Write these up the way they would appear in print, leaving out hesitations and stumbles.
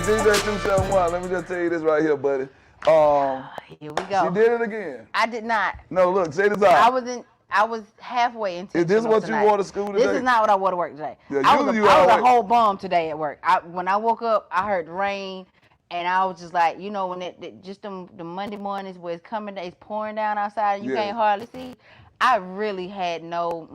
DJ 271, let me just tell you this right here, buddy. Here we go. She did it again. I did not. No, look, say this out. I was halfway into. Is this what tonight. you wore to school today? This is not what I wore to work today. Yeah, I was a whole bum today at work. When I woke up, I heard the rain, and I was just like, you know, when just the Monday mornings where it's pouring down outside, and you can't hardly see. I really had no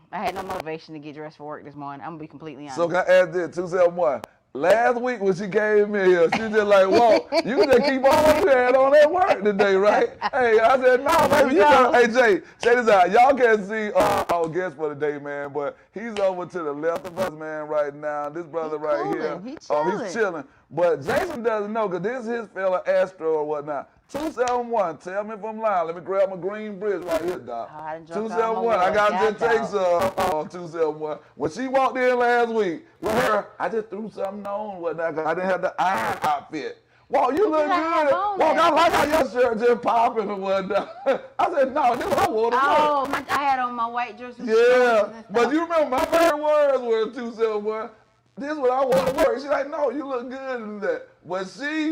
motivation to get dressed for work this morning. I'm gonna be completely honest. So can I ask this, 271? Last week when she came in here, she just like, whoa, you can just keep on what you had on at work today, right? Hey, I said, no, baby, you know. Hey, Jay, check this out. Y'all can't see our guest for the day, man, but he's over to the left of us, man, right now. This brother here. He's chilling. But Jason doesn't know, because this is his fella Astro or whatnot. 271, tell me if I'm lying. Let me grab my green bridge right here, Doc. 271, I got to just take some 271. When she walked in last week with her, I just threw something on and whatnot, because I didn't have the iron outfit. Wow, you look good. Wow, I like how your shirt just popping and whatnot. I said, no, this is what I wore to work. Oh, I had on my white dress. Yeah, but you remember my favorite words were 271. This is what I want to work. She's like, no, you look good in that. But she,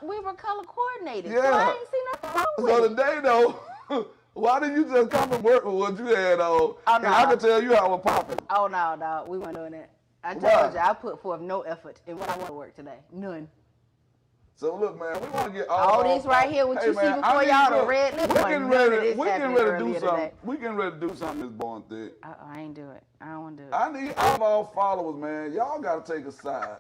we were color coordinated, yeah. so I ain't see nothing wrong with it. So today, though, why didn't you just come to work with what you had on? Oh, no. And I can tell you how it was popping. Oh, no, we weren't doing that. I told you, I put forth no effort in what I want to work today. None. So look, man, we want to get all this right here, what you see before y'all, the red lip. We getting ready to do something. We getting ready to do something this born thing. I ain't do it. I don't want to do it. I need all of our followers, man. Y'all got to take a side.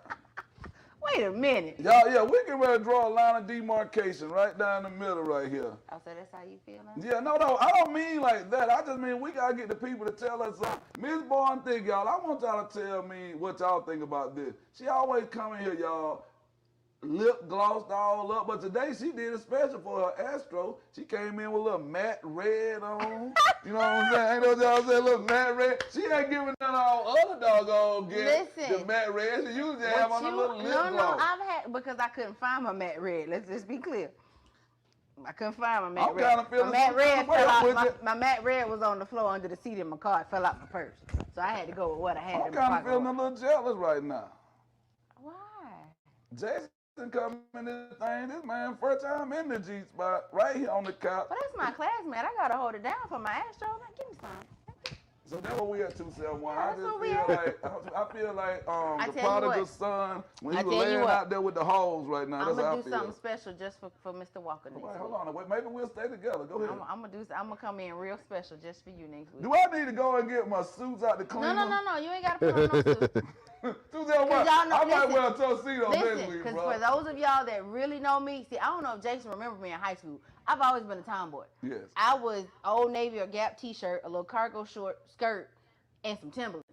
Wait a minute. Y'all, yeah, we getting ready to draw a line of demarcation right down the middle right here. Oh, so that's how you feel now? Yeah, no, I don't mean like that. I just mean we got to get the people to tell us something. Miss Born Thick, y'all, I want y'all to tell me what y'all think about this. She always come in here, y'all, lip glossed all up, but today she did a special for her Astro. She came in with a little matte red on. You know what I'm saying? Ain't no y'all say little matte red. She ain't giving none of all other doggone get the matte red. She usually have on a little lip gloss. No, I've had, because I couldn't find my matte red. Let's just be clear. I couldn't find my matte red. I'm kind of feeling my matte red fell out. My matte red was on the floor under the seat in my car. It fell out my purse. So I had to go with what I had in my pocket. I'm kind of feeling a little jealous right now. Why? Jason coming in this thing, this man first time in the G spot, right here on the couch. But that's my classmate. I gotta hold it down for my Astro. Give me some. So that's what we at 271. I feel like the prodigal son when he was laying out there with the hoes right now. I'm gonna do something special just for Mr. Walker next week. Hold on, wait, maybe we'll stay together. Go ahead. I'm gonna come in real special just for you next week. Do I need to go and get my suits out the cleaner? No. You ain't gotta put on no suits. 271. I might wear a tuxedo next week, bro. Because for those of y'all that really know me, see, I don't know if Jason remember me in high school. I've always been a tomboy. Yes. I was Old Navy or Gap t-shirt, a little cargo short skirt, and some Timberlands.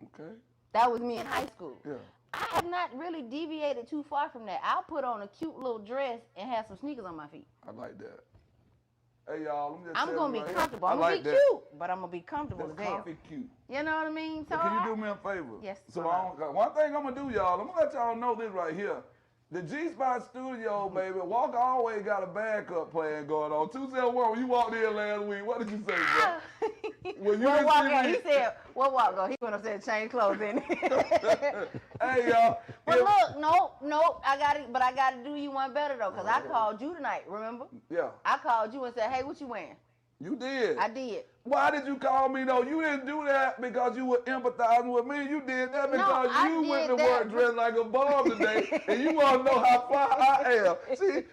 Okay. That was me in high school. Yeah. I have not really deviated too far from that. I'll put on a cute little dress and have some sneakers on my feet. I like that. Hey, y'all, I'm going to be comfortable. I'm going to be cute, but I'm going to be comfortable as hell. Cute. You know what I mean? So can you do me a favor? Yes. So one thing I'm going to do, y'all, I'm going to let y'all know this right here. The G-Spot Studio, baby, Walker always got a backup plan going on. 271, when you walked in last week, what did you say, bro? When you he said, what Walker? He went upstairs and changed clothes, didn't he? Hey, y'all. But look, nope, I got to do you one better, though, because I called you tonight, remember? Yeah. I called you and said, hey, what you wearing? You did? I did. Why did you call me, though? You didn't do that because you were empathizing with me. You did that because you went to work dressed like a bum today, and you want to know how far I am. See,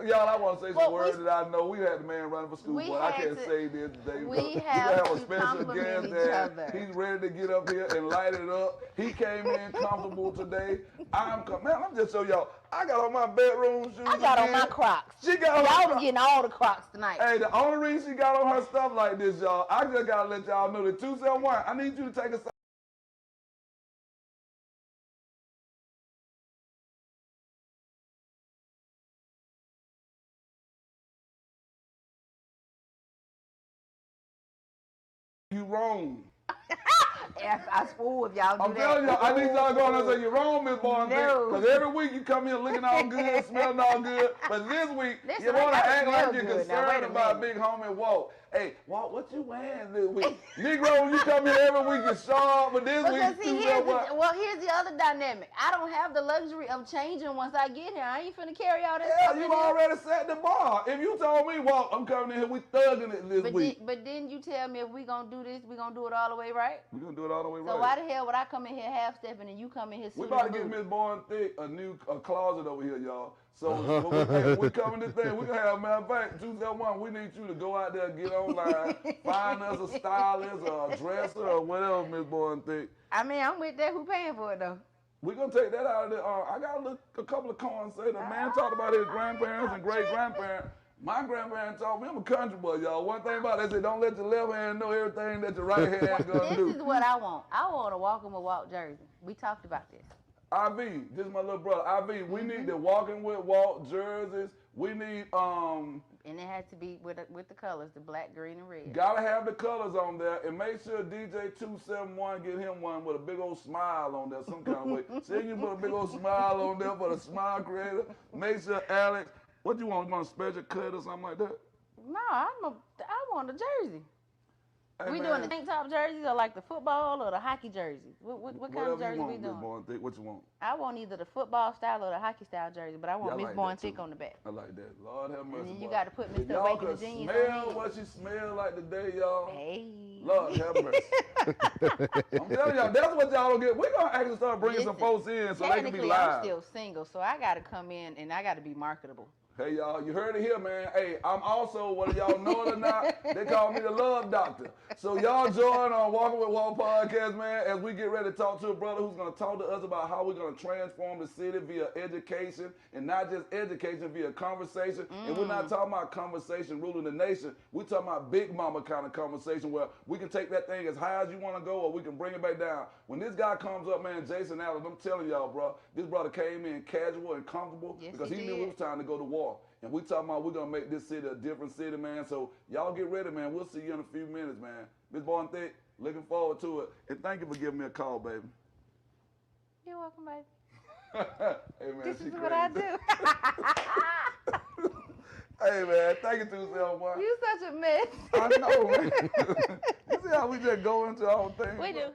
y'all, I want to say some words that I know. We had the man running for school, but I can't say this today. We have a special guest that he's ready to get up here and light it up. He came in comfortable today. Man, let me just show y'all. I got on my bedroom shoes. I got on my Crocs. Y'all were getting all the Crocs tonight. Hey, the only reason she got on her stuff like this, y'all, I just got to let y'all know that 271, I need you to take a side. You wrong. I spool if y'all do I'm that. telling y'all, I need y'all to go on and say, you're wrong, Miss Barnes. No. Because every week you come here looking all good, smelling all good. But this week, Listen, you want to I gotta act like smell you're good. Now, concerned wait a about minute. big homie Walt. Hey, Walt, what you wearing this week? Negro, when you come here every week, you're sharp. But this Because week, see, you know what? here's the other dynamic. I don't have the luxury of changing once I get here. I ain't finna carry all that Yeah, stuff you in here. already set the bar. If you told me, Walt, I'm coming in here, we thugging it this week. But didn't you tell me if we gonna do this, we gonna do it all the way right? We're going to do it all the way right. So why the hell would I come in here half-stepping and you come in here We suited about to and get booted? Miss Barnes thick a closet over here, y'all. So when we coming this thing, we gonna have, matter of fact, 271, we need you to go out there, get online, find us a stylist or a dresser or whatever, Miss Barnes thick. I mean, I'm with that. Who paying for it though? We're gonna take that out of there. I got a couple of coins. Say the man talked about his grandparents and great grandparents. My grandparents taught me I'm a country boy, y'all. One thing about it, they say don't let your left hand know everything that your right hand gonna do. This is what I want. I want a Walking with Walt jersey. We talked about this. IV, this is my little brother. IV, we need the Walking with Walt jerseys. We need And it has to be with the colors, the black, green, and red. Gotta have the colors on there, and make sure DJ 271 get him one with a big old smile on there some kind of way. See, you put a big old smile on there for the smile creator. Make sure Alex, what you want? You want a special cut or something like that? No, I want a jersey. Hey, We man, doing the tank top jerseys or like the football or the hockey jerseys? What kind of jersey we doing? Born Thick, what you want? I want either the football style or the hockey style jersey, but I want Yeah, I Miss like Born that, too. Thick on the back. I like that. Lord have mercy. And then you boy. got to put If Mr. y'all Awaken could the Genius smell on what she smell like today, y'all. Hey. Lord have mercy. I'm telling y'all, that's what y'all don't get. We're gonna actually start bringing some folks in so they can be Technically, live. I'm still single, so I got to come in and I got to be marketable. Hey y'all, you heard it here, man. Hey, I'm also, whether y'all know it or not, they call me the love doctor. So y'all join on Walking with Walt podcast, man, as we get ready to talk to a brother who's gonna talk to us about how we're gonna transform the city via education, and not just education, via conversation. And we're not talking about conversation ruling the nation. We're talking about big mama kind of conversation where we can take that thing as high as you wanna go, or we can bring it back down. When this guy comes up, man, Jason Allen, I'm telling y'all, bro, this brother came in casual and comfortable because he knew it was time to go to war. And we talking about we're going to make this city a different city, man. So y'all get ready, man. We'll see you in a few minutes, man. Miss Born Thick, looking forward to it. And thank you for giving me a call, baby. You're welcome, baby. Hey, man, This she is crazy. what I do. Hey, man, thank you, 271. You such a mess. I know, man. You see how we just go into our own thing? We do.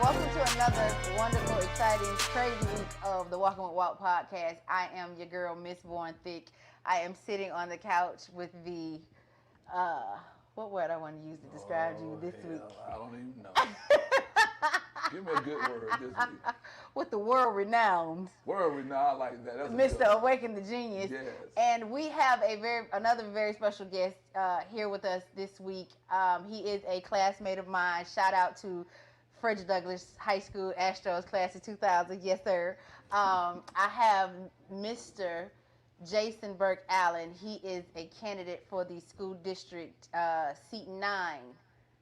Welcome to another wonderful, exciting, crazy week of the Walking with Walt podcast. I am your girl, Miss Born Thick. I am sitting on the couch with the, what word I want to use to describe you this week? I don't even know. Give me a good word this week. With the world-renowned Word we know, I like that. That's a Mr. good one. Awaken the Genius. Yes. And we have another very special guest here with us this week. He is a classmate of mine. Shout out to Frederick Douglass High School Astros class of 2000. Yes, sir. I have Mr. Jason Burke Allen. He is a candidate for the school district seat 9.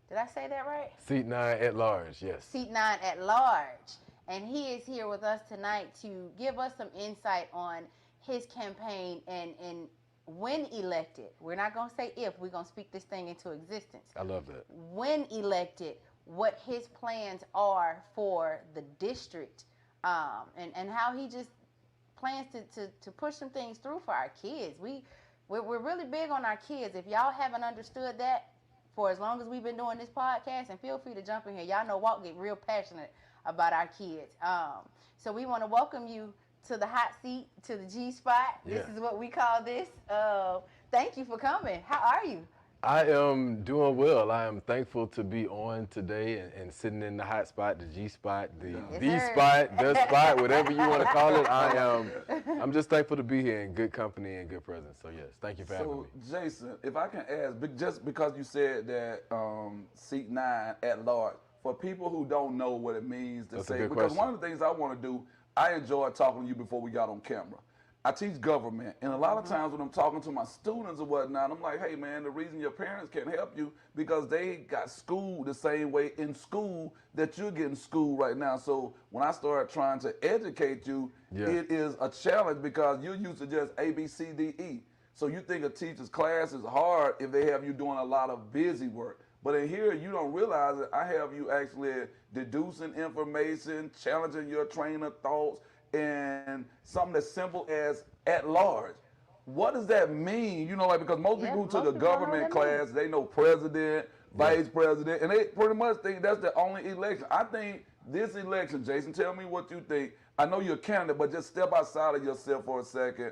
Did I say that right? Seat 9 at large, yes. Seat 9 at large. And he is here with us tonight to give us some insight on his campaign and when elected. We're not going to say if, we're going to speak this thing into existence. I love that. When elected, what his plans are for the district, and how he just plans to push some things through for our kids. We're really big on our kids. If y'all haven't understood that for as long as we've been doing this podcast, and feel free to jump in here. Y'all know Walt get real passionate about our kids. So we want to welcome you to the hot seat, to the G spot. Yeah. This is what we call this. Thank you for coming. How are you? I am doing well. I am thankful to be on today and sitting in the hot spot, the G spot, the spot, the spot, whatever you want to call it. I'm just thankful to be here in good company and good presence. So yes, thank you for having me. So Jason, if I can ask, just because you said that seat 9 at large, for people who don't know what it means to That's a say, good because question. one of the things I want to do, I enjoyed talking to you before we got on camera. I teach government, and a lot of times when I'm talking to my students or whatnot, I'm like, hey man, the reason your parents can't help you because they got schooled the same way in school that you're getting schooled right now. So when I start trying to educate you, it is a challenge because you're used to just A, B, C, D, E. So you think a teacher's class is hard if they have you doing a lot of busy work. But in here, you don't realize that I have you actually deducing information, challenging your train of thoughts, and something as simple as at large. What does that mean? You know, like because most people go to the government class, they know president, vice president, and they pretty much think that's the only election. I think this election, Jason, tell me what you think. I know you're a candidate, but just step outside of yourself for a second.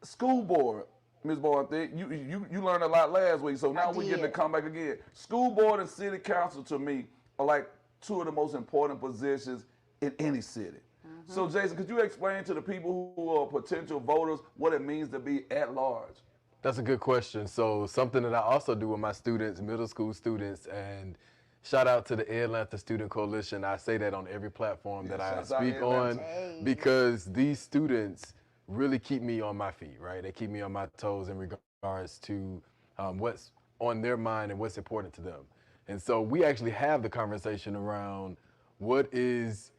School board, Ms. Boyd, you learned a lot last week, so now we're getting to come back again. School board and city council to me are like two of the most important positions in any city. So, Jason, could you explain to the people who are potential voters what it means to be at large? That's a good question. So, something that I also do with my students, middle school students, and shout out to the Atlanta Student Coalition. I say that on every platform that I speak on because these students really keep me on my feet, right? They keep me on my toes in regards to what's on their mind and what's important to them. And so we actually have the conversation around what is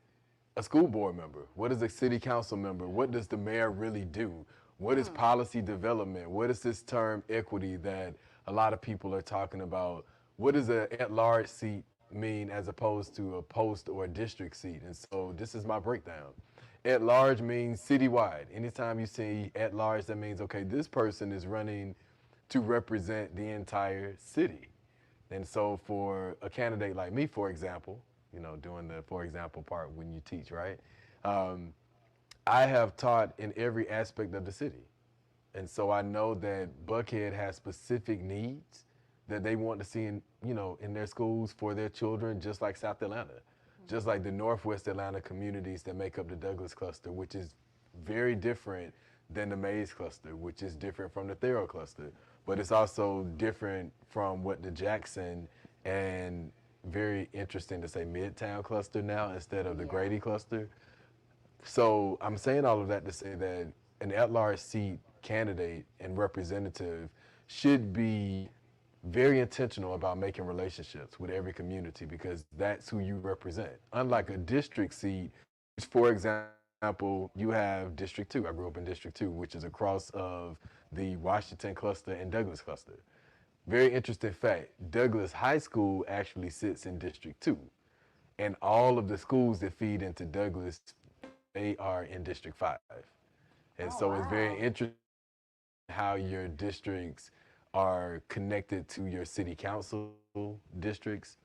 a school board member? What is a city council member? What does the mayor really do? What is policy development? What is this term equity that a lot of people are talking about? What does an at-large seat mean as opposed to a post or a district seat? And so this is my breakdown. At-large means citywide. Anytime you see at-large, that means, okay, this person is running to represent the entire city. And so for a candidate like me, for example, you know, doing the for example part when you teach, right? I have taught in every aspect of the city. And so I know that Buckhead has specific needs that they want to see in, you know, in their schools for their children, just like South Atlanta, just like the Northwest Atlanta communities that make up the Douglas cluster, which is very different than the Mays cluster, which is different from the Thero cluster, but it's also different from what the Jackson and very interesting to say Midtown cluster now instead of the Grady cluster. So I'm saying all of that to say that an at-large seat candidate and representative should be very intentional about making relationships with every community because that's who you represent. Unlike a district seat, which, for example, you have District 2. I grew up in District 2, which is across of the Washington cluster and Douglas cluster. Very interesting fact, Douglas High School actually sits in District 2. And all of the schools that feed into Douglas, they are in District 5. And so it's very interesting how your districts are connected to your city council districts,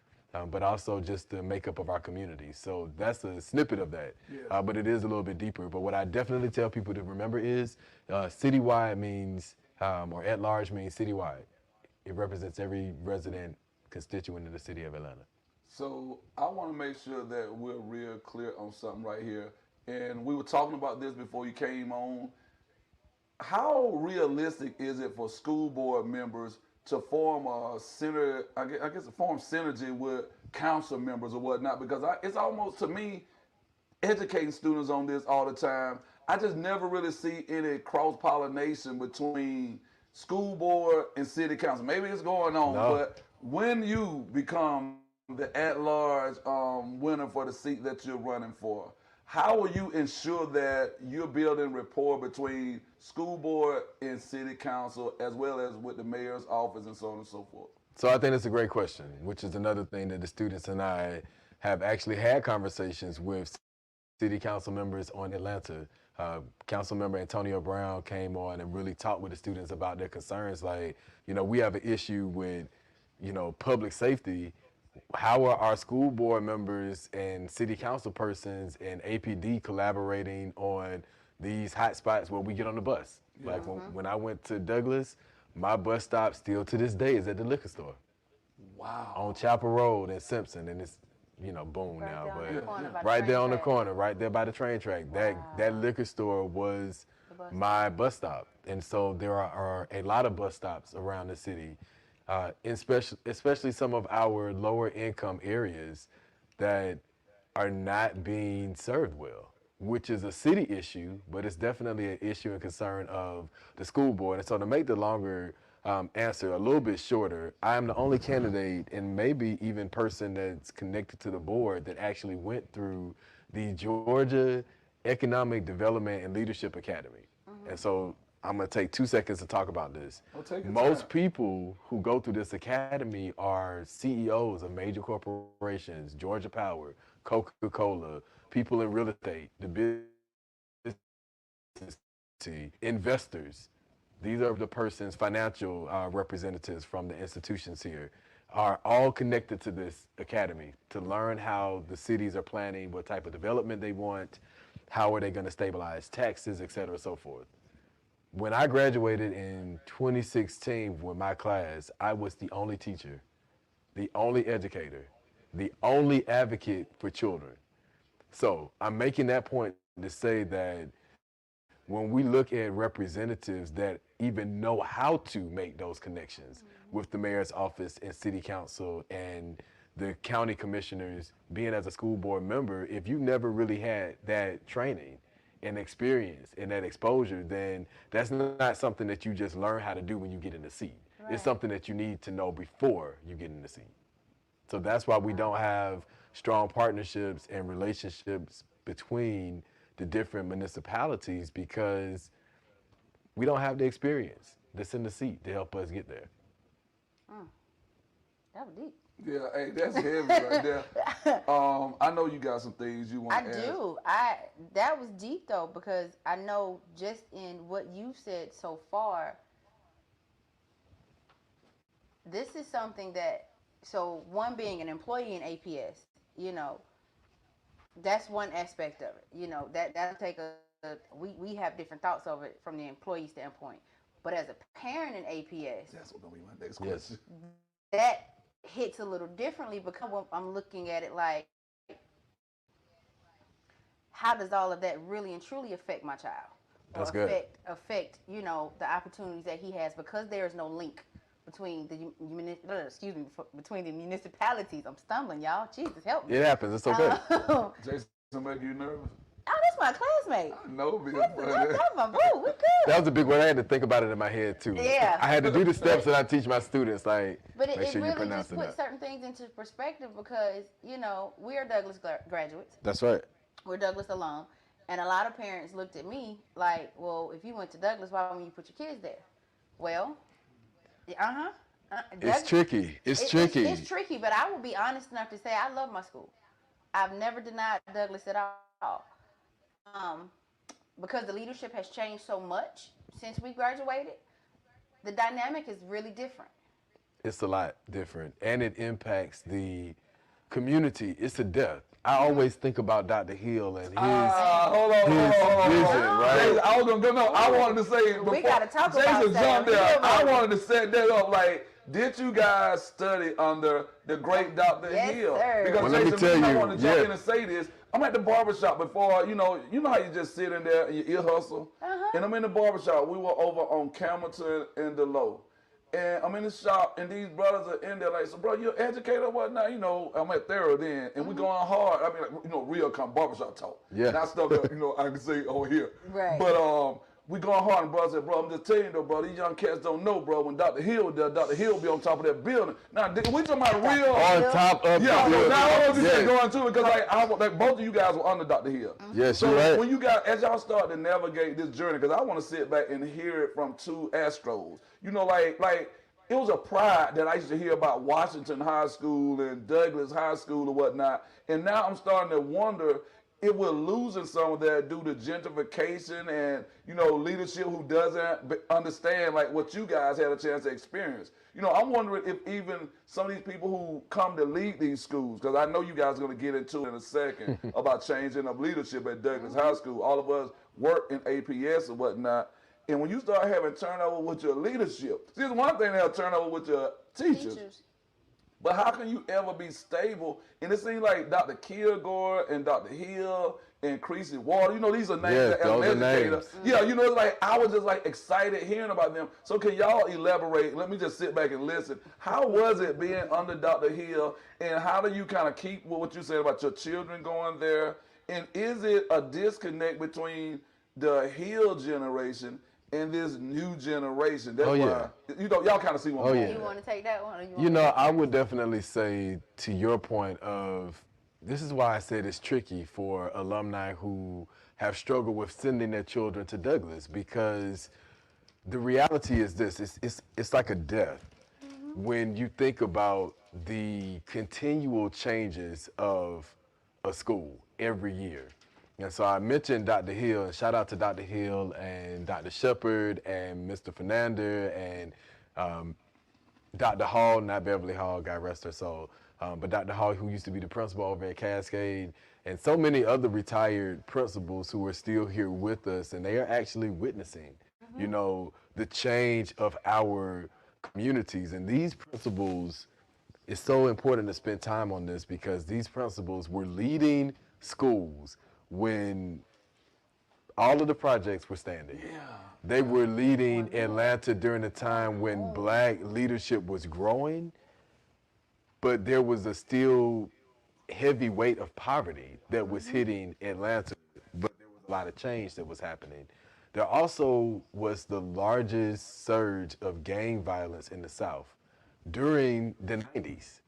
but also just the makeup of our community. So that's a snippet of that, but it is a little bit deeper. But what I definitely tell people to remember is citywide means, or at large means citywide. It represents every resident constituent in the city of Atlanta. So I want to make sure that we're real clear on something right here. And we were talking about this before you came on. How realistic is it for school board members to form a form synergy with council members or whatnot? Because it's almost, to me, educating students on this all the time, I just never really see any cross-pollination between school board and city council. Maybe it's going on, but when you become the at-large winner for the seat that you're running for, how will you ensure that you're building rapport between school board and city council as well as with the mayor's office and so on and so forth? So I think it's a great question, which is another thing that the students and I have actually had conversations with city council members on Atlanta. Council member Antonio Brown came on and really talked with the students about their concerns. Like, you know, we have an issue with, you know, public safety. How are our school board members and city council persons and APD collaborating on these hot spots where we get on the bus? Like when I went to Douglas, my bus stop still to this day is at the liquor store. Wow. On Chapel Road in Simpson, and it's, you know, boom now, but right there on the corner, right there by the train track. That liquor store was my bus stop. And so there are a lot of bus stops around the city, especially some of our lower income areas that are not being served well. which is a city issue, but it's definitely an issue and concern of the school board. And so to make the longer answer a little bit shorter, I am the only candidate and maybe even person that's connected to the board that actually went through the Georgia Economic Development and Leadership Academy. And so I'm going to take 2 seconds to talk about this. Most people who go through this academy are CEOs of major corporations, Georgia Power, Coca-Cola, people in real estate, the business, investors. These are the person's financial representatives from the institutions here are all connected to this academy to learn how the cities are planning, what type of development they want, how are they going to stabilize taxes, et cetera, so forth. When I graduated in 2016 with my class, I was the only teacher, the only educator, the only advocate for children. So I'm making that point to say that when we look at representatives that even know how to make those connections with the mayor's office and city council and the county commissioners, being as a school board member, if you never really had that training and experience and that exposure, then that's not something that you just learn how to do when you get in the seat. Right. It's something that you need to know before you get in the seat. So that's why we don't have strong partnerships and relationships between the different municipalities, because we don't have the experience that's in the seat to help us get there. That was deep. Yeah, hey, that's heavy right there. I know you got some things you want to ask. I do. That was deep though, because I know just in what you've said so far, this is something that, so one being an employee in APS, you know, that's one aspect of it. You know, that'll take we have different thoughts of it from the employee standpoint. But as a parent in APS, that's what gonna be my next question. That hits a little differently, because I'm looking at it like, how does all of that really and truly affect my child? That's good. Affect, you know, the opportunities that he has, because there is no link between between the municipalities. I'm stumbling, y'all. Jesus, help me. It happens. It's okay. Jason, make you nervous? Oh, that's my classmate. I know, that's my boo. We good. That was a big one. I had to think about it in my head too. Yeah. I had to do the steps that I teach my students, like, but make sure really you pronounce just puts certain things into perspective, because, you know, we are Douglas graduates. That's right. We're Douglas alum. And a lot of parents looked at me like, well, if you went to Douglas, why wouldn't you put your kids there? Well, it's tricky. It's tricky. It's tricky, but I will be honest enough to say I love my school. I've never denied Douglas at all. Because the leadership has changed so much since we graduated, the dynamic is really different. It's a lot different, and it impacts the community. It's a death. I always think about Dr. Hill and his vision, right? I was gonna go. No, I wanted to say before we gotta talk Jason about that. Jumped there. I wanted to set that up. Like, did you guys study under the great Dr. Hill? Sir. Because well, Jason, I want to jump in and say this. I'm at the barbershop before, you know how you just sit in there and you ear hustle? And I'm in the barbershop. We were over on Camelton and Delowe. And I'm in the shop, and these brothers are in there like, so bro, you're an educator or whatnot? You know, I'm at Thera then, and we going hard. I mean, like, you know, real barbershop talk. Yeah. Not stuff that, you know, I can say over here. Right. But we going hard, and brother said, bro, I'm just telling you though, bro, these young cats don't know, bro, when Dr. Hill there, Dr. Hill be on top of that building. Now, we talking about real. On top of the building. Now I want to going to it, because like both of you guys were under Dr. Hill. Yes, so you're right. when you guys, as y'all start to navigate this journey, because I want to sit back and hear it from two Astros. You know, like it was a pride that I used to hear about Washington High School and Douglas High School or whatnot. And now I'm starting to wonder if we're losing some of that due to gentrification and, you know, leadership who doesn't understand like what you guys had a chance to experience. You know, I'm wondering if even some of these people who come to lead these schools, because I know you guys are going to get into it in a second about changing of leadership at Douglas High School. All of us work in APS or whatnot. And when you start having turnover with your leadership, see, it's one thing to have turnover with your teachers. But how can you ever be stable? And it seems like Dr. Kilgore and Dr. Hill and Creasy Water, you know, these are names that as an educator. Yeah, you know, it's like I was just like excited hearing about them. So can y'all elaborate? Let me just sit back and listen. How was it being under Dr. Hill, and how do you kind of keep what you said about your children going there And is it a disconnect between the Hill generation and this new generation? That's why, y'all kind of see what I'm going. You want to take that one? Or you You know, want I would definitely say, to your point of, this is why I said it's tricky for alumni who have struggled with sending their children to Douglas, because the reality is this: it's like a death when you think about the continual changes of a school every year. And so I mentioned Dr. Hill, and shout out to Dr. Hill and Dr. Shepard and Mr. Fernandez and Dr. Hall, not Beverly Hall, God rest her soul, but Dr. Hall, who used to be the principal over at Cascade, and so many other retired principals who are still here with us, and they are actually witnessing, you know, the change of our communities. And these principals, it's so important to spend time on this, because these principals were leading schools when all of the projects were standing. They were leading Atlanta during a time when black leadership was growing, but there was a still heavy weight of poverty that was hitting Atlanta, but there was a lot of change that was happening. There also was the largest surge of gang violence in the South during the 90s,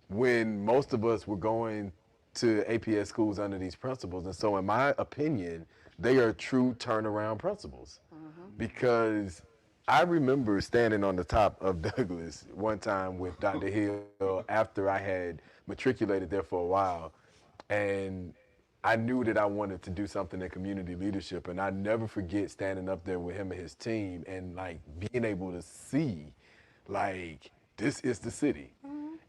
when most of us were going to APS schools under these principles. And so in my opinion, they are true turnaround principles, because I remember standing on the top of Douglas one time with Dr. Hill after I had matriculated there for a while, and I knew that I wanted to do something in community leadership. And I never forget standing up there with him and his team and like being able to see, like, this is the city.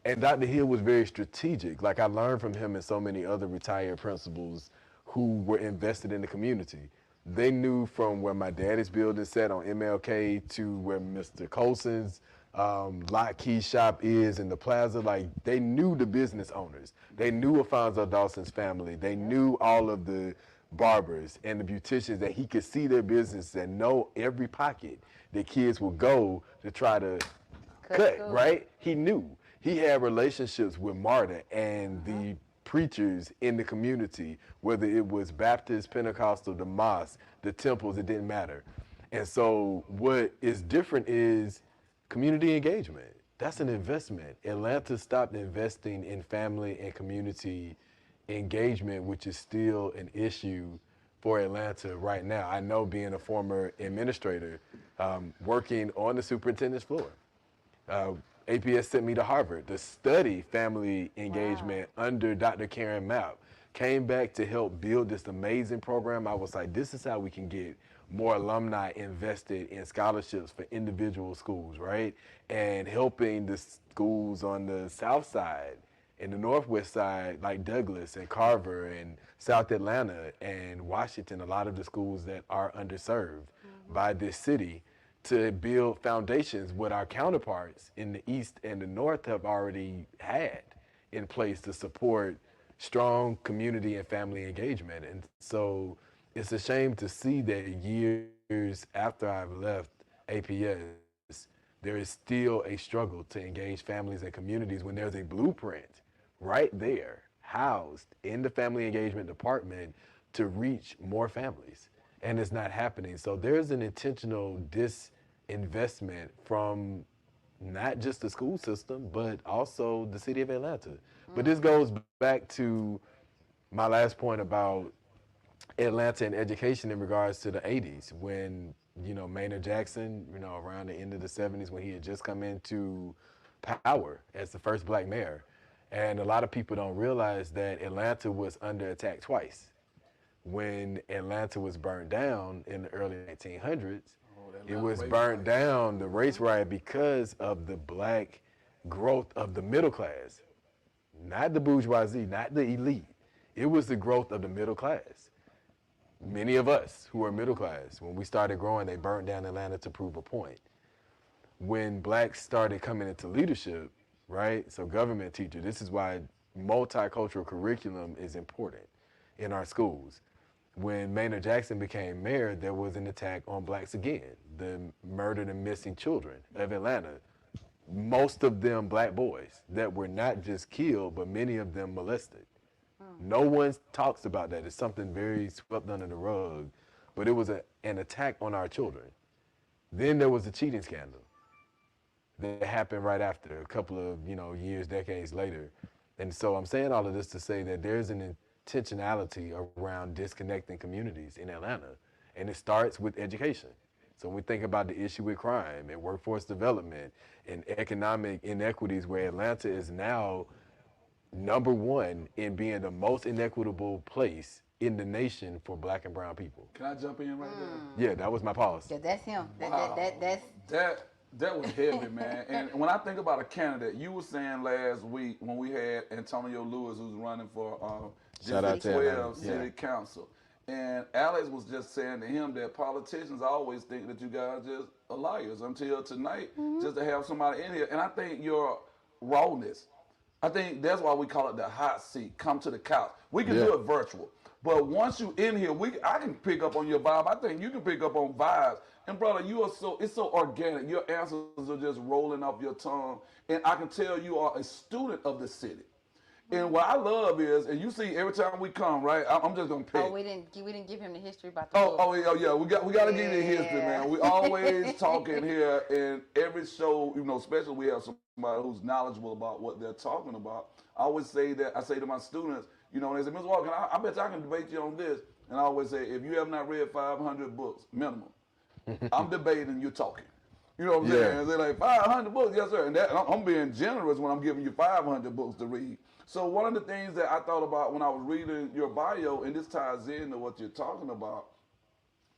And Dr. Hill was very strategic. Like, I learned from him and so many other retired principals who were invested in the community. They knew from where my daddy's building sat on MLK to where Mr. Colson's lock key shop is in the plaza. Like, they knew the business owners. They knew Alfonso Dawson's family. They knew all of the barbers and the beauticians, that he could see their business and know every pocket that kids would go to try to cut, right? He knew. He had relationships with Marta and the preachers in the community, whether it was Baptist, Pentecostal, the mosque, the temples, it didn't matter. And so what is different is community engagement. That's an investment. Atlanta stopped investing in family and community engagement, which is still an issue for Atlanta right now. I know, being a former administrator, working on the superintendent's floor. APS sent me to Harvard to study family engagement under Dr. Karen Mapp. Came back to help build this amazing program. I was like, this is how we can get more alumni invested in scholarships for individual schools, right? And helping the schools on the South Side and the Northwest Side, like Douglas and Carver and South Atlanta and Washington, a lot of the schools that are underserved by this city, to build foundations what our counterparts in the East and the North have already had in place to support strong community and family engagement. And so it's a shame to see that years after I've left APS, there is still a struggle to engage families and communities when there's a blueprint right there housed in the family engagement department to reach more families. And it's not happening. So there's an intentional disinvestment from not just the school system, but also the city of Atlanta. But this goes back to my last point about Atlanta and education in regards to the 80s, when, you know, Maynard Jackson, you know, around the end of the 70s, when he had just come into power as the first black mayor. And a lot of people don't realize that Atlanta was under attack twice. When Atlanta was burned down in the early 1900s, it was burnt down, the race riot, because of the black growth of the middle class. Not the bourgeoisie, not the elite. It was the growth of the middle class. Many of us who are middle class, when we started growing, they burned down Atlanta to prove a point. When blacks started coming into leadership, right? So government teachers, this is why multicultural curriculum is important in our schools. When Maynard Jackson became mayor, there was an attack on blacks again, the murdered and missing children of Atlanta. Most of them black boys that were not just killed, but many of them molested. No one talks about that. It's something very swept under the rug, but it was an attack on our children. Then there was the cheating scandal that happened right after, a couple of years, decades later. And so I'm saying all of this to say that there's an intentionality around disconnecting communities in Atlanta, and it starts with education. So when we think about the issue with crime and workforce development and economic inequities, where Atlanta is now number one in being the most inequitable place in the nation for Black and brown people. Can I jump in right there? Yeah, that was my pause. Yeah, that's him. Wow. That was heavy, man. And when I think about a candidate, you were saying last week when we had Antonio Lewis, who's running for Shout District 12 City Council. And Alex was just saying to him that politicians always think that you guys just are liars until tonight, just to have somebody in here. And I think your rawness, I think that's why we call it the hot seat, come to the couch. We can do it virtual. But once you in here, I can pick up on your vibe. I think you can pick up on vibes. And brother, it's so organic. Your answers are just rolling off your tongue. And I can tell you are a student of the city. And what I love is, and you see every time we come, right? I'm just gonna pick. Oh, we didn't give him the history about the book. Yeah. We gotta give you the history, man. We always talking here, and every show, especially we have somebody who's knowledgeable about what they're talking about. I always say that. I say to my students, they say, Mr. Walker, I bet I can debate you on this. And I always say, if you have not read 500 books minimum, I'm debating, you're talking. You know what I'm saying? They're like 500 books, yes sir. And I'm being generous when I'm giving you 500 books to read. So one of the things that I thought about when I was reading your bio, and this ties into what you're talking about,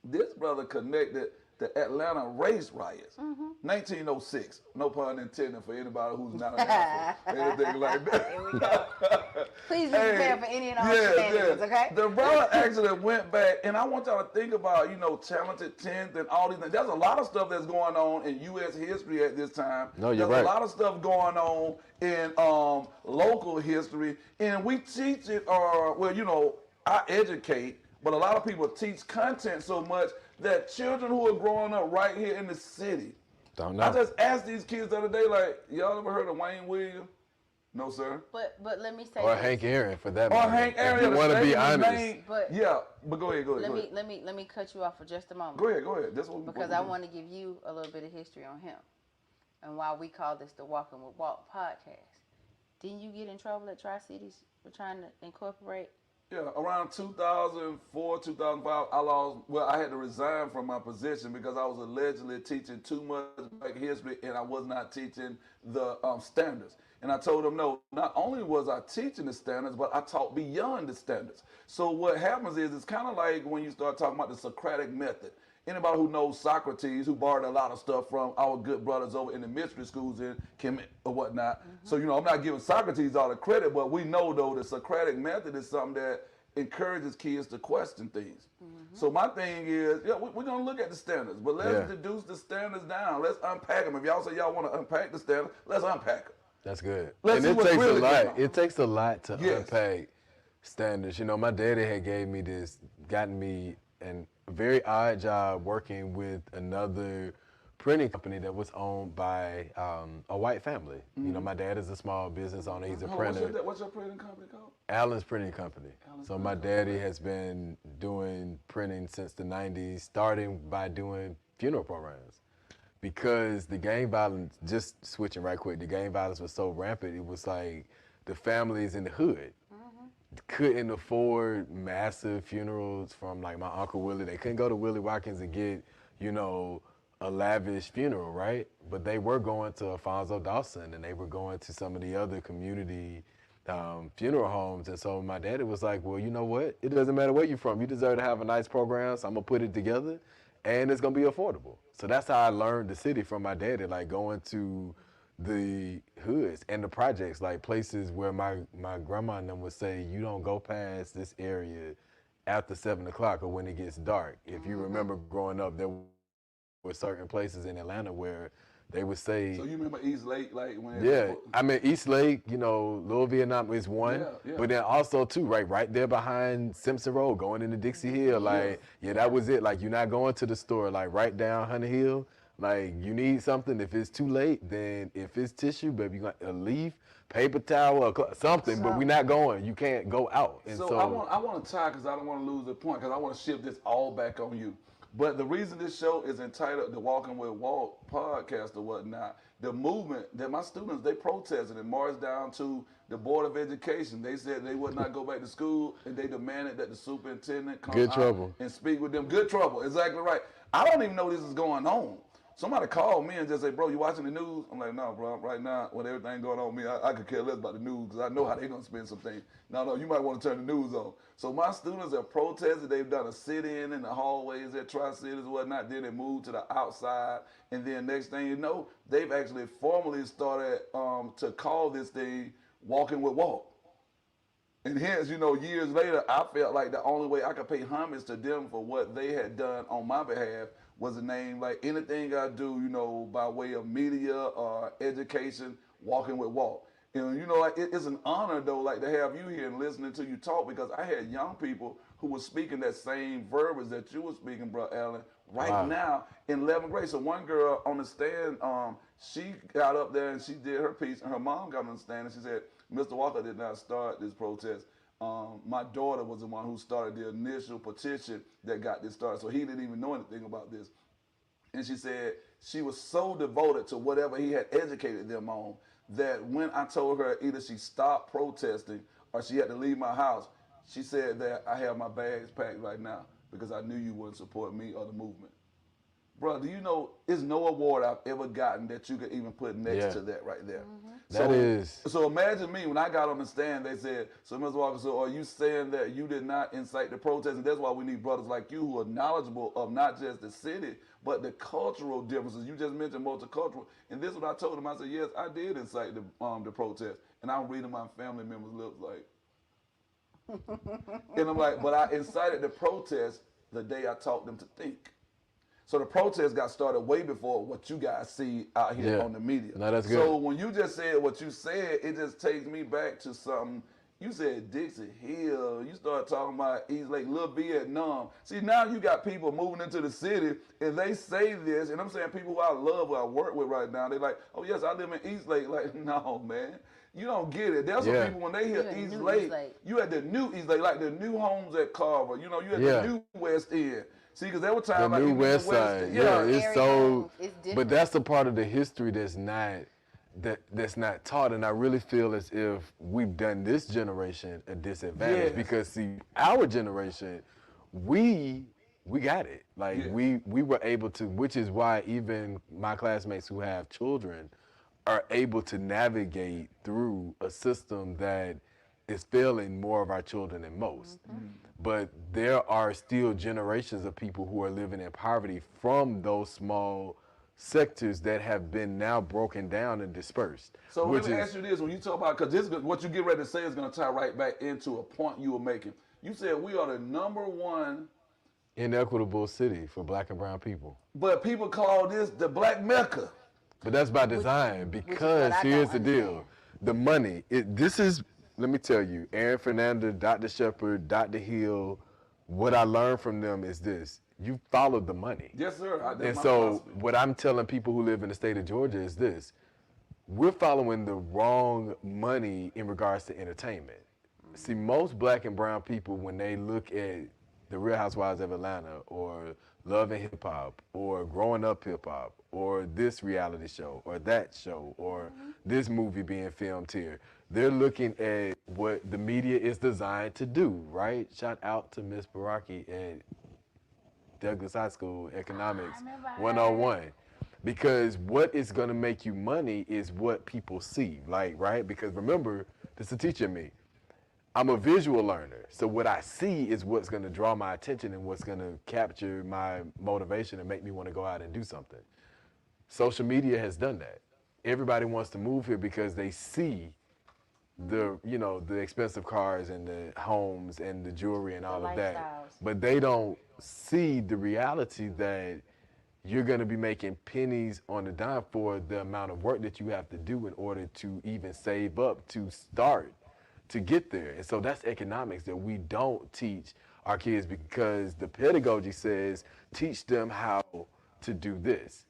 this brother connected the Atlanta race riots, 1906. No pun intended for anybody who's not an athlete, anything like that. Here we go. Please be prepared for any and all shenanigans, okay? The brother actually went back, and I want y'all to think about, talented 10th and all these things. There's a lot of stuff that's going on in U.S. history at this time. No, you're There's right. a lot of stuff going on in local history, and we teach it, I educate, but a lot of people teach content so much that children who are growing up right here in the city. Don't know. I just asked these kids the other day, like, y'all ever heard of Wayne Williams? No, sir. But let me say Or this. Hank Aaron, for that Or matter. Hank Aaron. If you want to be honest. But go ahead. Let me cut you off for just a moment. Go ahead. That's what Because I want to give you a little bit of history on him, and why we call this the Walking with Walt podcast. Didn't you get in trouble at Tri-Cities for trying to incorporate? Yeah, around 2004, 2005, I had to resign from my position because I was allegedly teaching too much Black history and I was not teaching the standards. And I told them, no, not only was I teaching the standards, but I taught beyond the standards. So what happens is, it's kind of like when you start talking about the Socratic method. Anybody who knows Socrates, who borrowed a lot of stuff from our good brothers over in the mystery schools in Kemet or whatnot. So, I'm not giving Socrates all the credit, but we know, though, the Socratic method is something that encourages kids to question things. So my thing is, we're going to look at the standards, but let's reduce the standards down. Let's unpack them. If y'all say y'all want to unpack the standards, let's unpack them. That's good. Let's see and it what's takes really a lot. going on. It takes a lot to unpack standards. My daddy had gotten me a very odd job working with another printing company that was owned by a white family. My dad is a small business owner. He's a printer. What's your printing company called? Allen's Printing Company. So my daddy has been doing printing since the 90s, starting by doing funeral programs. Because the gang violence, just switching right quick, the gang violence was so rampant, it was like the families in the hood couldn't afford massive funerals from like my Uncle Willie. They couldn't go to Willie Watkins and get, a lavish funeral, right? But they were going to Alfonso Dawson and they were going to some of the other community funeral homes. And so my daddy was like, well, you know what? It doesn't matter where you're from. You deserve to have a nice program, so I'm gonna put it together and it's gonna be affordable. So that's how I learned the city from my daddy, like going to the hoods and the projects, like places where my grandma and them would say, you don't go past this area after 7 o'clock or when it gets dark. If you remember growing up, there were certain places in Atlanta where they would say. So you remember East Lake, like when? Yeah, I mean East Lake, Little Vietnam is one, but then also too, right there behind Simpson Road, going into Dixie Hill, like that was it. Like you're not going to the store, like right down Hunter Hill, Like, you need something. If it's too late, then if it's tissue, baby, you got a leaf, paper towel, something. But we're not going. You can't go out. And So I want to tie, because I don't want to lose the point, because I want to shift this all back on you. But the reason this show is entitled the Walking with Walt podcast or whatnot, the movement that my students, they protested and marched down to the Board of Education. They said they would not go back to school, and they demanded that the superintendent come out and speak with them. Good trouble, exactly right. I don't even know this is going on. Somebody called me and just say, bro, you watching the news? I'm like, no, bro, right now, with everything going on with me, I could care less about the news, because I know how they're going to spend some things. No, you might want to turn the news on. So my students have protested. They've done a sit-in in the hallways at Tri-Cities and whatnot. Then they moved to the outside. And then next thing you know, they've actually formally started to call this thing Walking with Walt. And hence, years later, I felt like the only way I could pay homage to them for what they had done on my behalf was a name like anything I do, by way of media or education, Walking with Walt. And it's an honor though, like to have you here and listening to you talk, because I had young people who were speaking that same verbiage that you were speaking, Bro Allen, now in 11th grade. So one girl on the stand, she got up there and she did her piece, and her mom got on the stand and she said, Mr. Walker did not start this protest. My daughter was the one who started the initial petition that got this started. So he didn't even know anything about this. And she said she was so devoted to whatever he had educated them on that when I told her either she stopped protesting or she had to leave my house, she said that I have my bags packed right now because I knew you wouldn't support me or the movement. Bro, do you know, there's no award I've ever gotten that you could even put next to that right there. So imagine me, when I got on the stand, they said, so Mr. Walker, so are you saying that you did not incite the protest? And that's why we need brothers like you who are knowledgeable of not just the city, but the cultural differences. You just mentioned multicultural. And this is what I told him. I said, yes, I did incite the protest. And I'm reading my family members' lips like, and I'm like, but I incited the protest the day I taught them to think. So the protest got started way before what you guys see out here on the media. No, that's good. So when you just said what you said, it just takes me back to something. You said Dixie Hill. You started talking about East Lake, Little Vietnam. See, now you got people moving into the city, and they say this, and I'm saying people who I love, who I work with right now, they're like, oh, yes, I live in East Lake. Like, no, man. You don't get it. There's some people, when they hear East Lake, you had the new East Lake, like the new homes at Carver. You had the new West End. See, because there were times the like new West Side. Yeah, it's so. It's but that's a part of the history that's not taught, and I really feel as if we've done this generation a disadvantage because see, our generation, we got it. Like we were able to, which is why even my classmates who have children are able to navigate through a system that is failing more of our children than most. But there are still generations of people who are living in poverty from those small sectors that have been now broken down and dispersed. So let me ask you this, when you talk about, because this what you get ready to say is going to tie right back into a point you were making. You said we are the #1 inequitable city for Black and brown people. But people call this the Black Mecca. But that's by design, because here's the deal. The money, let me tell you, Aaron Fernandez, Dr. Shepard, Dr. Hill, what I learned from them is this: you follow the money. Yes, sir. And so what I'm telling people who live in the state of Georgia is this: we're following the wrong money in regards to entertainment. See, most Black and brown people, when they look at the Real Housewives of Atlanta or Love and Hip Hop or Growing Up Hip Hop or this reality show or that show or this movie being filmed here, they're looking at what the media is designed to do, right? Shout out to Miss Baraki at Douglas High School, Economics 101. Because what is going to make you money is what people see, like, right? Because remember, this is a teacher me. I'm a visual learner. So what I see is what's going to draw my attention and what's going to capture my motivation and make me want to go out and do something. Social media has done that. Everybody wants to move here because they see the expensive cars and the homes and the jewelry and all of that. But they don't see the reality that you're going to be making pennies on the dime for the amount of work that you have to do in order to even save up to start to get there. And so that's economics that we don't teach our kids, because the pedagogy says teach them how to do this.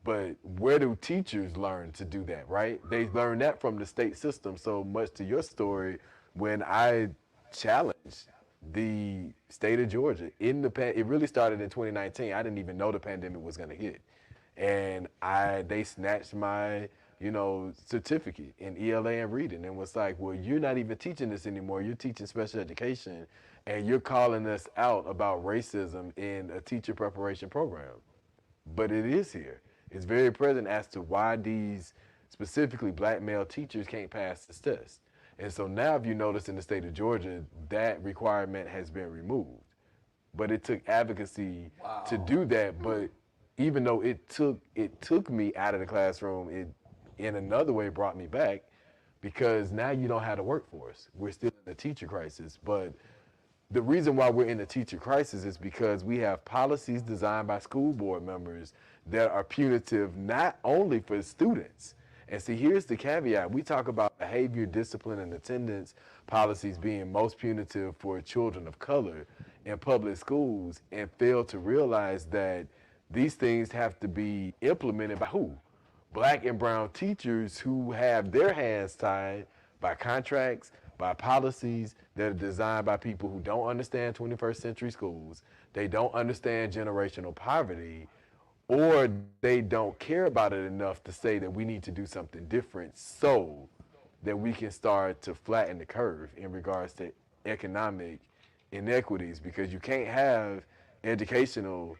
But where do teachers learn to do that, right? They learn that from the state system. So much to your story, when I challenged the state of Georgia it really started in 2019. I didn't even know the pandemic was going to hit. And they snatched my, certificate in ELA and reading and was like, well, you're not even teaching this anymore. You're teaching special education and you're calling us out about racism in a teacher preparation program. But it is here. It's very present as to why these specifically black male teachers can't pass this test. And so now, if you notice in the state of Georgia, that requirement has been removed. But it took advocacy to do that. But even though it took me out of the classroom, it in another way brought me back, because now you don't have the workforce. We're still in the teacher crisis. But the reason why we're in the teacher crisis is because we have policies designed by school board members that are punitive not only for students. And see, here's the caveat. We talk about behavior, discipline, and attendance policies being most punitive for children of color in public schools and fail to realize that these things have to be implemented by who? Black and brown teachers who have their hands tied by contracts, by policies that are designed by people who don't understand 21st century schools, they don't understand generational poverty, or they don't care about it enough to say that we need to do something different so that we can start to flatten the curve in regards to economic inequities, because you can't have educational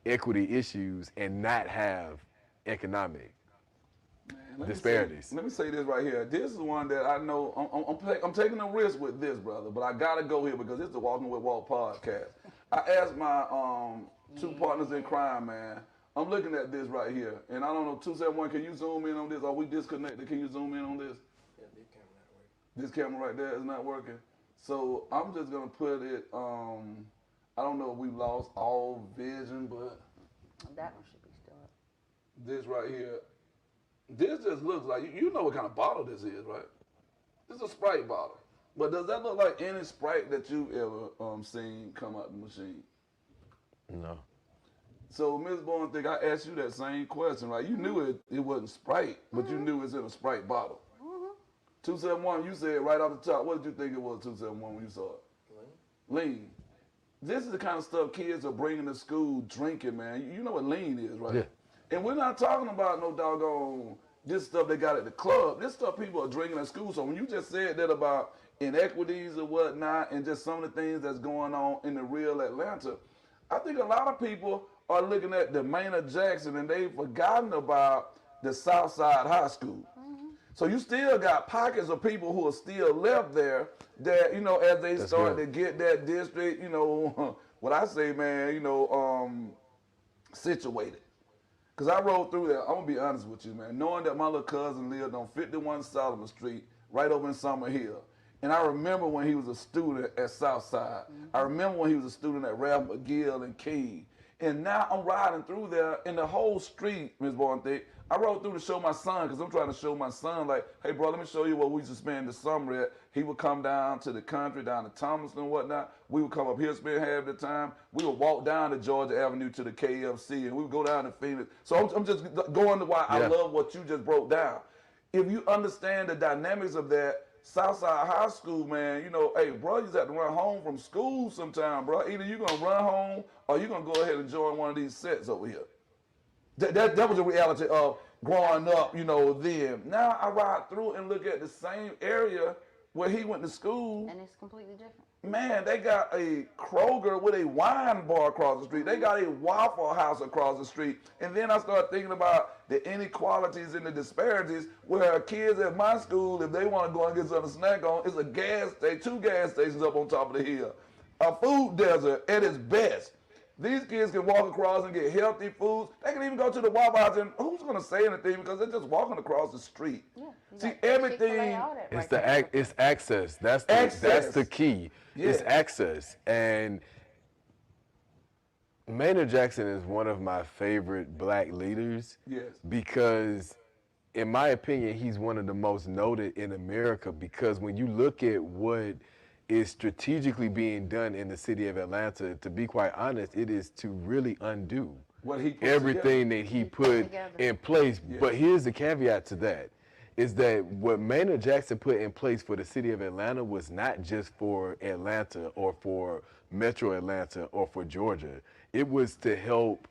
equity issues and not have economic disparities. Let me say this right here. This is one that I know I'm taking a risk with this, brother, but I gotta go here because this is the Walking with Walt podcast. I asked my two partners in crime, man. I'm looking at this right here, and I don't know, 271, can you zoom in on this? Are we disconnected? Can you zoom in on this? Yeah, this camera not working. This camera right there is not working. So I'm just gonna put it. I don't know if we lost all vision, but That one should be still up. this right here. This just looks like, you know what kind of bottle this is, right? This is a Sprite bottle. But does that look like any Sprite that you've ever seen come out the machine? No. So, Ms. Bourne, I asked you that same question, right? You knew it wasn't Sprite, but you knew it's in a Sprite bottle. 271, you said right off the top, what did you think it was, 271, when you saw it? Lean. This is the kind of stuff kids are bringing to school drinking, man. You know what lean is, right? Yeah. And we're not talking about no doggone this stuff they got at the club. This stuff people are drinking at school. So when you just said that about inequities or whatnot and just some of the things that's going on in the real Atlanta, I think a lot of people are looking at the Maynard Jackson and they've forgotten about the Southside High School. So you still got pockets of people who are still left there that, as they start to get that district, what I say, man, situated. Because I rode through there, I'm going to be honest with you, man, knowing that my little cousin lived on 51 Solomon Street, right over in Summer Hill. And I remember when he was a student at Southside. I remember when he was a student at Ralph McGill and King. And now I'm riding through there, and the whole street, Ms. Bourne, I rode through to show my son, because I'm trying to show my son, like, hey, bro, let me show you what we used to spend the summer at. He would come down to the country, down to Thomaston and whatnot. We would come up here, spend half the time. We would walk down to Georgia Avenue to the KFC, and we would go down to Phoenix. So I'm just going to why I love what you just broke down. If you understand the dynamics of that, Southside High School, man, hey, bro, you just have to run home from school sometime, bro. Either you're going to run home or you're going to go ahead and join one of these sets over here. That was the reality of growing up, then. Now I ride through and look at the same area where he went to school. And it's completely different. Man, they got a Kroger with a wine bar across the street. They got a Waffle House across the street. And then I started thinking about the inequalities and the disparities where kids at my school, if they want to go and get something to snack on, it's a gas station, 2 gas stations up on top of the hill. A food desert at its best. These kids can walk across and get healthy foods. They can even go to the Waffle House, and who's going to say anything because they're just walking across the street. Yeah, see, everything. It's access. That's the key. Yeah. It's access. And Maynard Jackson is one of my favorite black leaders. Yes. Because, in my opinion, he's one of the most noted in America, because when you look at what is strategically being done in the city of Atlanta, to be quite honest, it is to really undo everything that he put in place. Yeah. But here's the caveat to that, is that what Maynard Jackson put in place for the city of Atlanta was not just for Atlanta or for Metro Atlanta or for Georgia. It was to help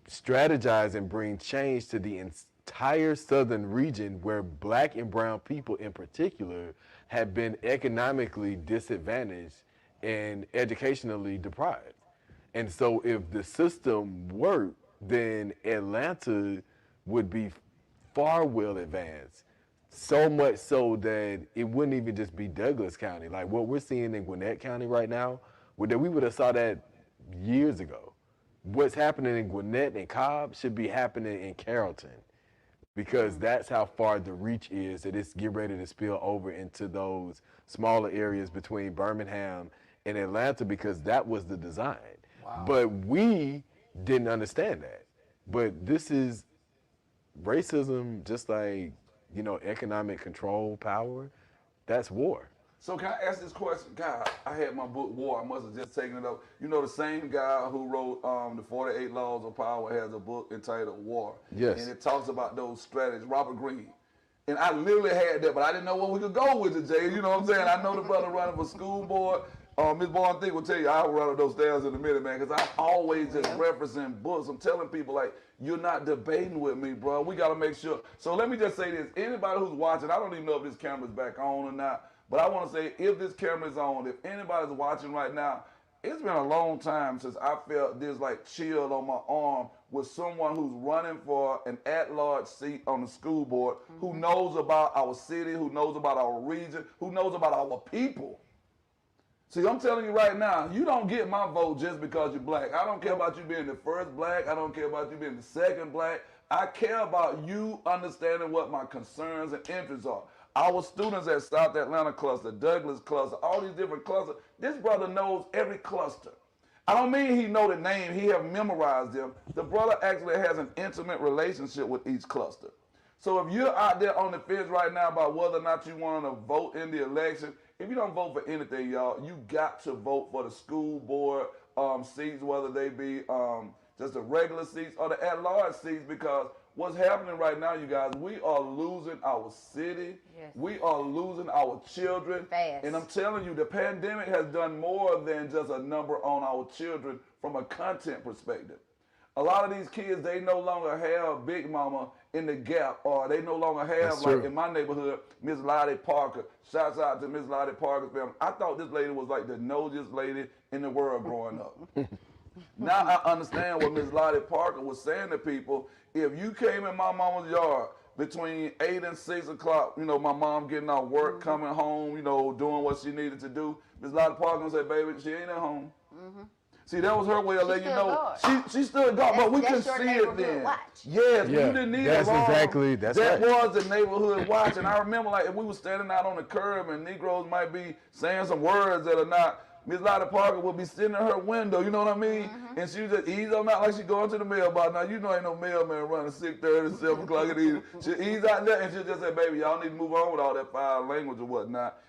strategize and bring change to the entire southern region where black and brown people in particular have been economically disadvantaged and educationally deprived. And so if the system worked, then Atlanta would be far well advanced. So much so that it wouldn't even just be Douglas County. Like what we're seeing in Gwinnett County right now, we would have saw that years ago. What's happening in Gwinnett and Cobb should be happening in Carrollton, because that's how far the reach is, that it's getting ready to spill over into those smaller areas between Birmingham and Atlanta, because that was the design. Wow. But we didn't understand that. But this is racism, just like, economic control power. That's war. So can I ask this question? God, I had my book War. I must have just taken it up. The same guy who wrote the 48 Laws of Power has a book entitled War. Yes. And it talks about those strategies. Robert Greene. And I literally had that, but I didn't know where we could go with it, Jay. You know what I'm saying? I know the brother running for school board. Ms. Bourne Thing will tell you, I'll run up those stairs in a minute, man, because I'm always just referencing books. I'm telling people, like, you're not debating with me, bro. We got to make sure. So let me just say this. Anybody who's watching, I don't even know if this camera's back on or not, but I want to say, if this camera's on, if anybody's watching right now, it's been a long time since I felt this, like, chill on my arm with someone who's running for an at-large seat on the school board, who knows about our city, who knows about our region, who knows about our people. See, I'm telling you right now, you don't get my vote just because you're black. I don't care about you being the first black. I don't care about you being the second black. I care about you understanding what my concerns and interests are. Our students at South Atlanta cluster, Douglas cluster, all these different clusters, this brother knows every cluster. I don't mean he know the name, he have memorized them. The brother actually has an intimate relationship with each cluster. So if you're out there on the fence right now about whether or not you want to vote in the election, if you don't vote for anything, y'all, you got to vote for the school board seats, whether they be just the regular seats or the at-large seats, because what's happening right now, you guys, we are losing our city. Yes. We are losing our children. Fast. And I'm telling you, the pandemic has done more than just a number on our children from a content perspective. A lot of these kids, they no longer have Big Mama in the Gap, or they no longer have, like in my neighborhood, Miss Lottie Parker. Shouts out to Miss Lottie Parker's family. I thought this lady was like the nosiest lady in the world growing up. Now I understand what Miss Lottie Parker was saying to people. If you came in my mama's yard between 8 and 6 o'clock, my mom getting out work, coming home, doing what she needed to do, Miss Lottie Parker said, baby, she ain't at home. See, that was her way of letting you know. She stood guard, but we couldn't see it then. Watch. Yes, you didn't need that's it wrong. Exactly, that's that right. was the neighborhood watch. And I remember, like, if we were standing out on the curb and Negroes might be saying some words that are not, Miss Lottie Parker would be sitting in her window, you know what I mean? And she would just ease them out like she going to the mailbox. Now, ain't no mailman running 6:30, 7 o'clock in the evening. She'll ease out there and she'll just say, baby, y'all need to move on with all that foul language or whatnot.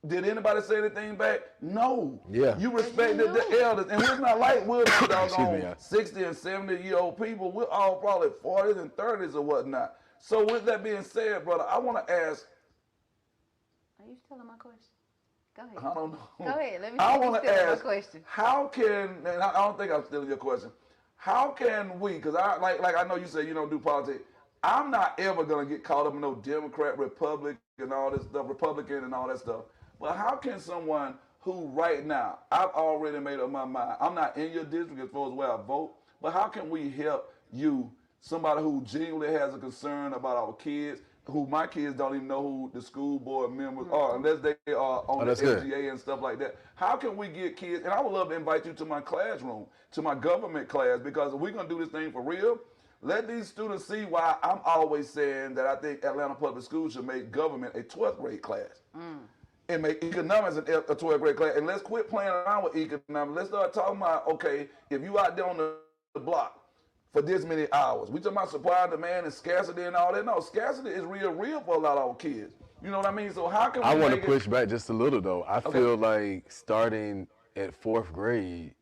Did anybody say anything back? No. Yeah. You respected the elders. And we're not like we're not doggone 60 and 70-year-old people. We're all probably 40s and 30s or whatnot. So with that being said, brother, I want to ask. Are you still on my question? Go ahead. I don't know. Go ahead. Let me I see if want you're to still on my ask, question. how can, and I don't think I'm stealing your question, how can we, because I know you say you don't do politics, I'm not ever going to get caught up in no Democrat, Republican, and all this stuff, Republican and all that stuff. But how can someone who right now, I've already made up my mind, I'm not in your district as far as where I vote, but how can we help you, somebody who genuinely has a concern about our kids, who my kids don't even know who the school board members are, unless they are on the FGA and stuff like that. How can we get kids, and I would love to invite you to my classroom, to my government class, because if we're going to do this thing for real, let these students see why I'm always saying that I think Atlanta Public Schools should make government a 12th grade class. And make economics a 12th grade class. And let's quit playing around with economics. Let's start talking about, okay, if you out there on the block for this many hours, we talking about supply and demand and scarcity and all that. No, scarcity is real for a lot of our kids. You know what I mean? So how can we I want to push back just a little, though. I feel like starting at 4th grade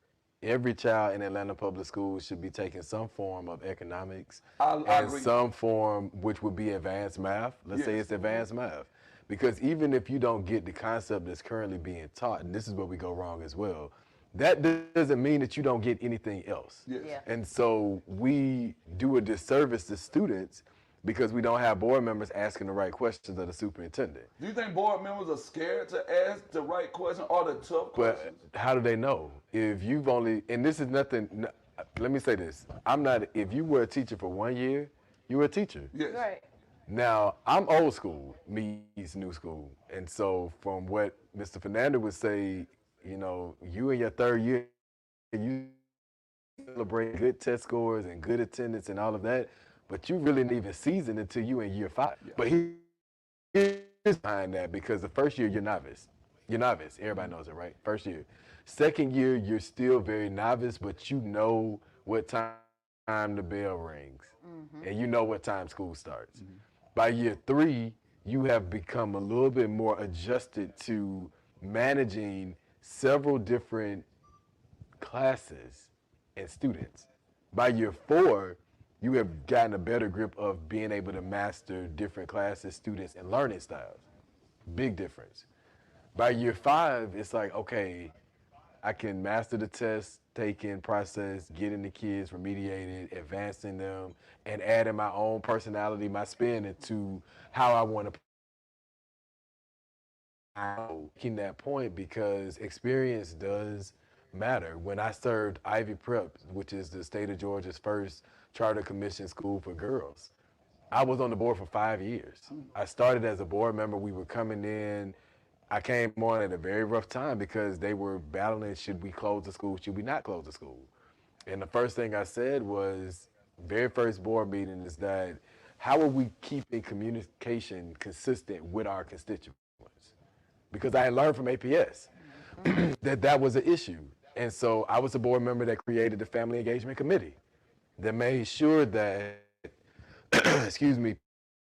every child in Atlanta public schools should be taking some form of economics I and agree. some form which would be advanced math. Let's say Yes. it's advanced math. Because even if you don't get the concept that's currently being taught, and this is where we go wrong as well, that doesn't mean that you don't get anything else. Yes. Yeah. And so we do a disservice to students because we don't have board members asking the right questions of the superintendent. Do you think board members are scared to ask the right question or the tough But questions? how do they know? If you've only, and this is nothing, let me say this. I'm not, if you were a teacher for 1 year, you were a teacher. Yes. Right. Now, I'm old school, meets new school. And so from what Mr. Fernandez would say, you know, you in your third year, you celebrate good test scores and good attendance and all of that, but you really didn't even season until you in year 5. Yeah. But here's behind that, because the first year you're novice. You're novice. Everybody knows it, right? First year. Second year, you're still very novice, but you know what time the bell rings. And you know what time school starts. By year 3, you have become a little bit more adjusted to managing several different classes and students. By year 4, you have gotten a better grip of being able to master different classes, students, and learning styles. Big difference. By year 5, it's like, okay, I can master the test, taking, process, getting the kids remediated, advancing them, and adding my own personality, my spin into how I want to making that point, because experience does matter. When I served Ivy Prep, which is the state of Georgia's first charter commission school for girls, I was on the board for 5 years. I started as a board member. We were coming in. I came on at a very rough time because they were battling, should we close the school, should we not close the school? And the first thing I said was, very first board meeting, is that how are we keeping communication consistent with our constituents? Because I had learned from APS that was an issue. And so I was a board member that created the Family Engagement Committee that made sure that, excuse me,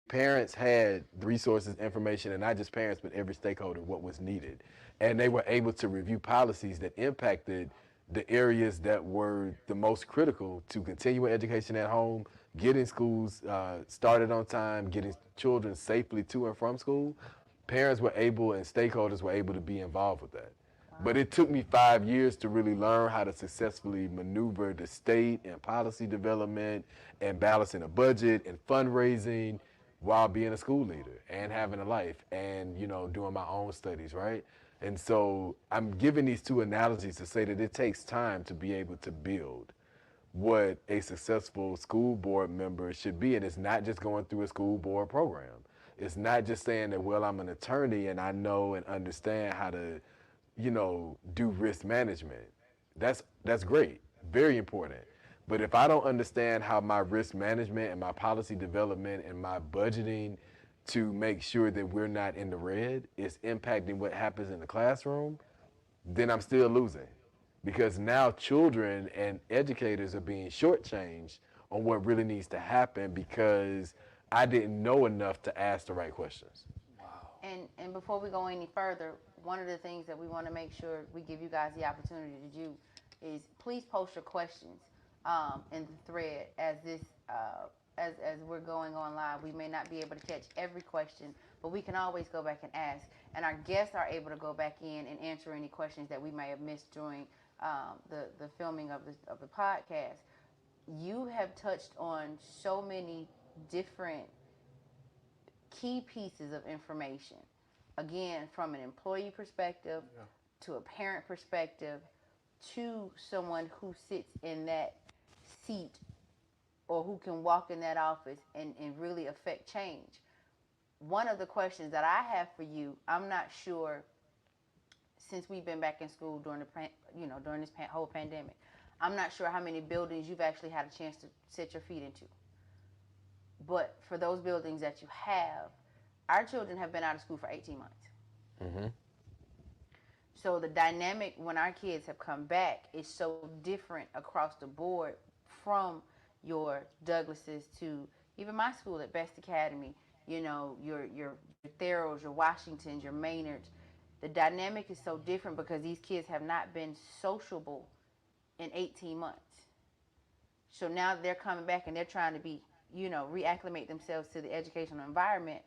parents had the resources, information, and not just parents, but every stakeholder, what was needed. And they were able to review policies that impacted the areas that were the most critical to continuing education at home, getting schools started on time, getting children safely to and from school. Parents were able and stakeholders were able to be involved with that. But it took me 5 years to really learn how to successfully maneuver the state and policy development and balancing a budget and fundraising while being a school leader and having a life and, you know, doing my own studies, right? And so I'm giving these two analogies to say that it takes time to be able to build what a successful school board member should be. And it's not just going through a school board program. It's not just saying that, well, I'm an attorney and I know and understand how to, you know, do risk management. That's great, very important. But if I don't understand how my risk management and my policy development and my budgeting to make sure that we're not in the red is impacting what happens in the classroom, then I'm still losing. Because now children and educators are being shortchanged on what really needs to happen because I didn't know enough to ask the right questions. And before we go any further, one of the things that we want to make sure we give you guys the opportunity to do is please post your questions in the thread as this as we're going on live. We may not be able to catch every question, but we can always go back and ask. And our guests are able to go back in and answer any questions that we may have missed during the filming of the podcast. You have touched on so many different key pieces of information. Again, from an employee perspective, to a parent perspective, to someone who sits in that seat or who can walk in that office and really affect change. One of the questions that I have for you, I'm not sure, since we've been back in school during during this whole pandemic, I'm not sure how many buildings you've actually had a chance to set your feet into. But for those buildings that you have, our children have been out of school for 18 months. Mm-hmm. So the dynamic when our kids have come back is so different across the board, from your Douglases to even my school at Best Academy, you know, your Theros, your Washingtons, your Maynards. The dynamic is so different because these kids have not been sociable in 18 months. So now they're coming back and they're trying to be, reacclimate themselves to the educational environment,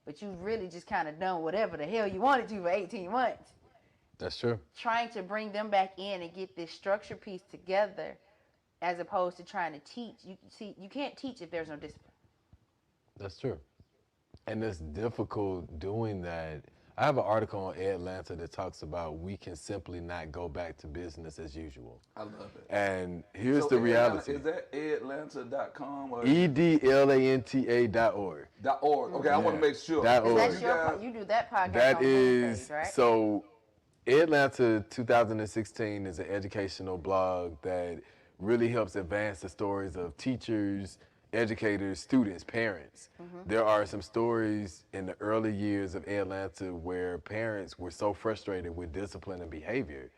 but you've really just kind of done whatever the hell you wanted to for 18 months. That's true. Trying to bring them back in and get this structure piece together as opposed to trying to teach. You can't teach if there's no discipline. That's true. And it's difficult doing that. I have an article on Atlanta that talks about we can simply not go back to business as usual. I love it. And here's the reality. Is that edlanta.com or edlanta.org? .org. Okay, I want to make sure. .org. That's your you do that podcast. That on is Wednesdays, right? so. Atlanta 2016 is an educational blog that really helps advance the stories of teachers, educators, students, parents. There are some stories in the early years of Atlanta where parents were so frustrated with discipline and behavior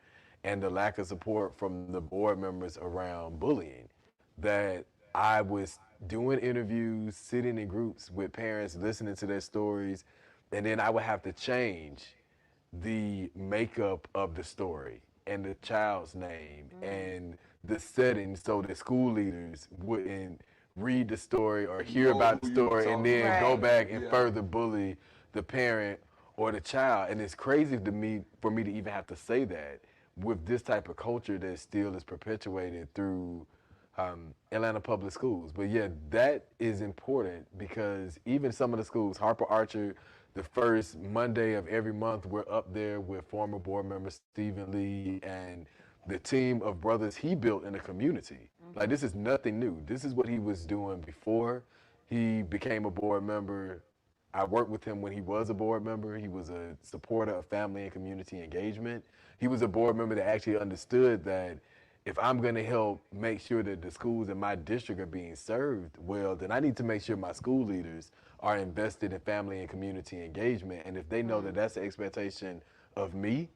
and the lack of support from the board members around bullying that I was doing interviews, sitting in groups with parents, listening to their stories, and then I would have to change the makeup of the story and the child's name and the setting so that school leaders wouldn't read the story or hear about the story and then go back and further bully the parent or the child. And it's crazy to me for me to even have to say that with this type of culture that still is perpetuated through Atlanta public schools. But yeah, that is important because even some of the schools, Harper Archer, the first Monday of every month, we're up there with former board member Stephen Lee and the team of brothers he built in the community. Like, this is nothing new. This is what he was doing before he became a board member. I worked with him when he was a board member. He was a supporter of family and community engagement. He was a board member that actually understood that if I'm going to help make sure that the schools in my district are being served well, then I need to make sure my school leaders are invested in family and community engagement. And if they know that that's the expectation of me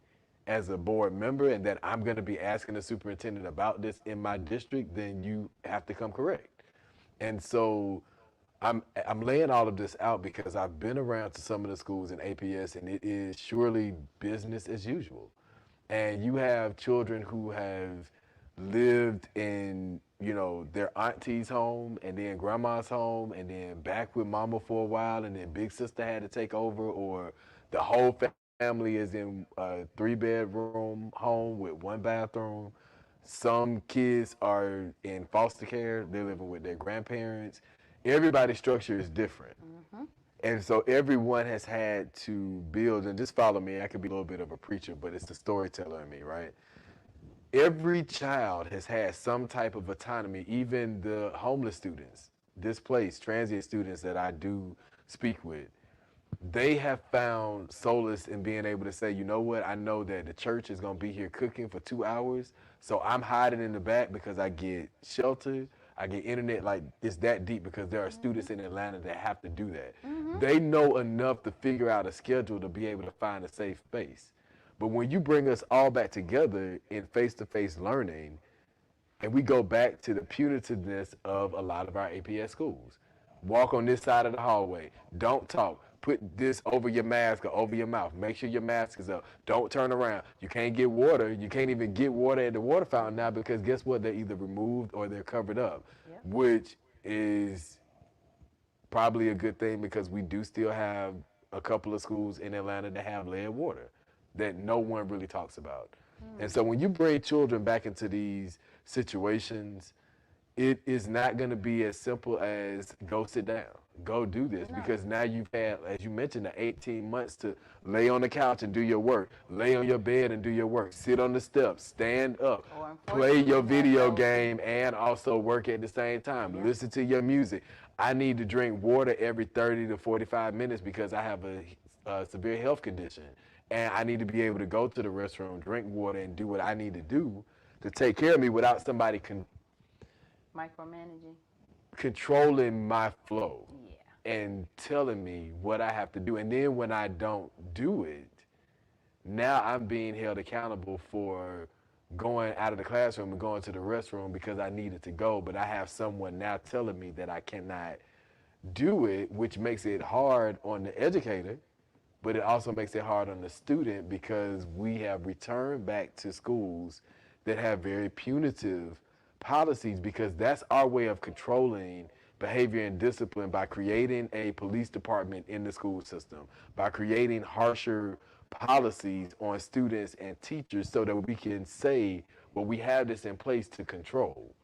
as a board member and that I'm going to be asking the superintendent about this in my district, then you have to come correct. And so I'm laying all of this out because I've been around to some of the schools in APS and it is surely business as usual. And you have children who have lived in, their auntie's home and then grandma's home and then back with mama for a while and then big sister had to take over, or the whole family is in a 3-bedroom home with 1 bathroom. Some kids are in foster care. They're living with their grandparents. Everybody's structure is different. And so everyone has had to build, and just follow me, I could be a little bit of a preacher, but it's the storyteller in me, right? Every child has had some type of autonomy, even the homeless students, displaced, transient students that I do speak with. They have found solace in being able to say, you know what, I know that the church is going to be here cooking for 2 hours, so I'm hiding in the back because I get shelter, I get internet. Like, it's that deep because there are students in Atlanta that have to do that. They know enough to figure out a schedule to be able to find a safe space. But when you bring us all back together in face-to-face learning, and we go back to the punitiveness of a lot of our APS schools, walk on this side of the hallway, don't talk, put this over your mask or over your mouth, make sure your mask is up, don't turn around, you can't get water, you can't even get water at the water fountain now because guess what, they're either removed or they're covered up, which is probably a good thing because we do still have a couple of schools in Atlanta that have lead water that no one really talks about. And so when you bring children back into these situations, it is not going to be as simple as go sit down, go do this, because now you've had, as you mentioned, the 18 months to lay on the couch and do your work, lay on your bed and do your work, sit on the steps, stand up, play your video game and also work at the same time, listen to your music. I need to drink water every 30 to 45 minutes because I have a severe health condition. And I need to be able to go to the restroom, drink water, and do what I need to do to take care of me without somebody Micromanaging. controlling my flow and telling me what I have to do. And then when I don't do it, now I'm being held accountable for going out of the classroom and going to the restroom because I needed to go. But I have someone now telling me that I cannot do it, which makes it hard on the educator. But it also makes it hard on the student because we have returned back to schools that have very punitive policies, because that's our way of controlling behavior and discipline, by creating a police department in the school system, by creating harsher policies on students and teachers so that we can say, well, we have this in place to control.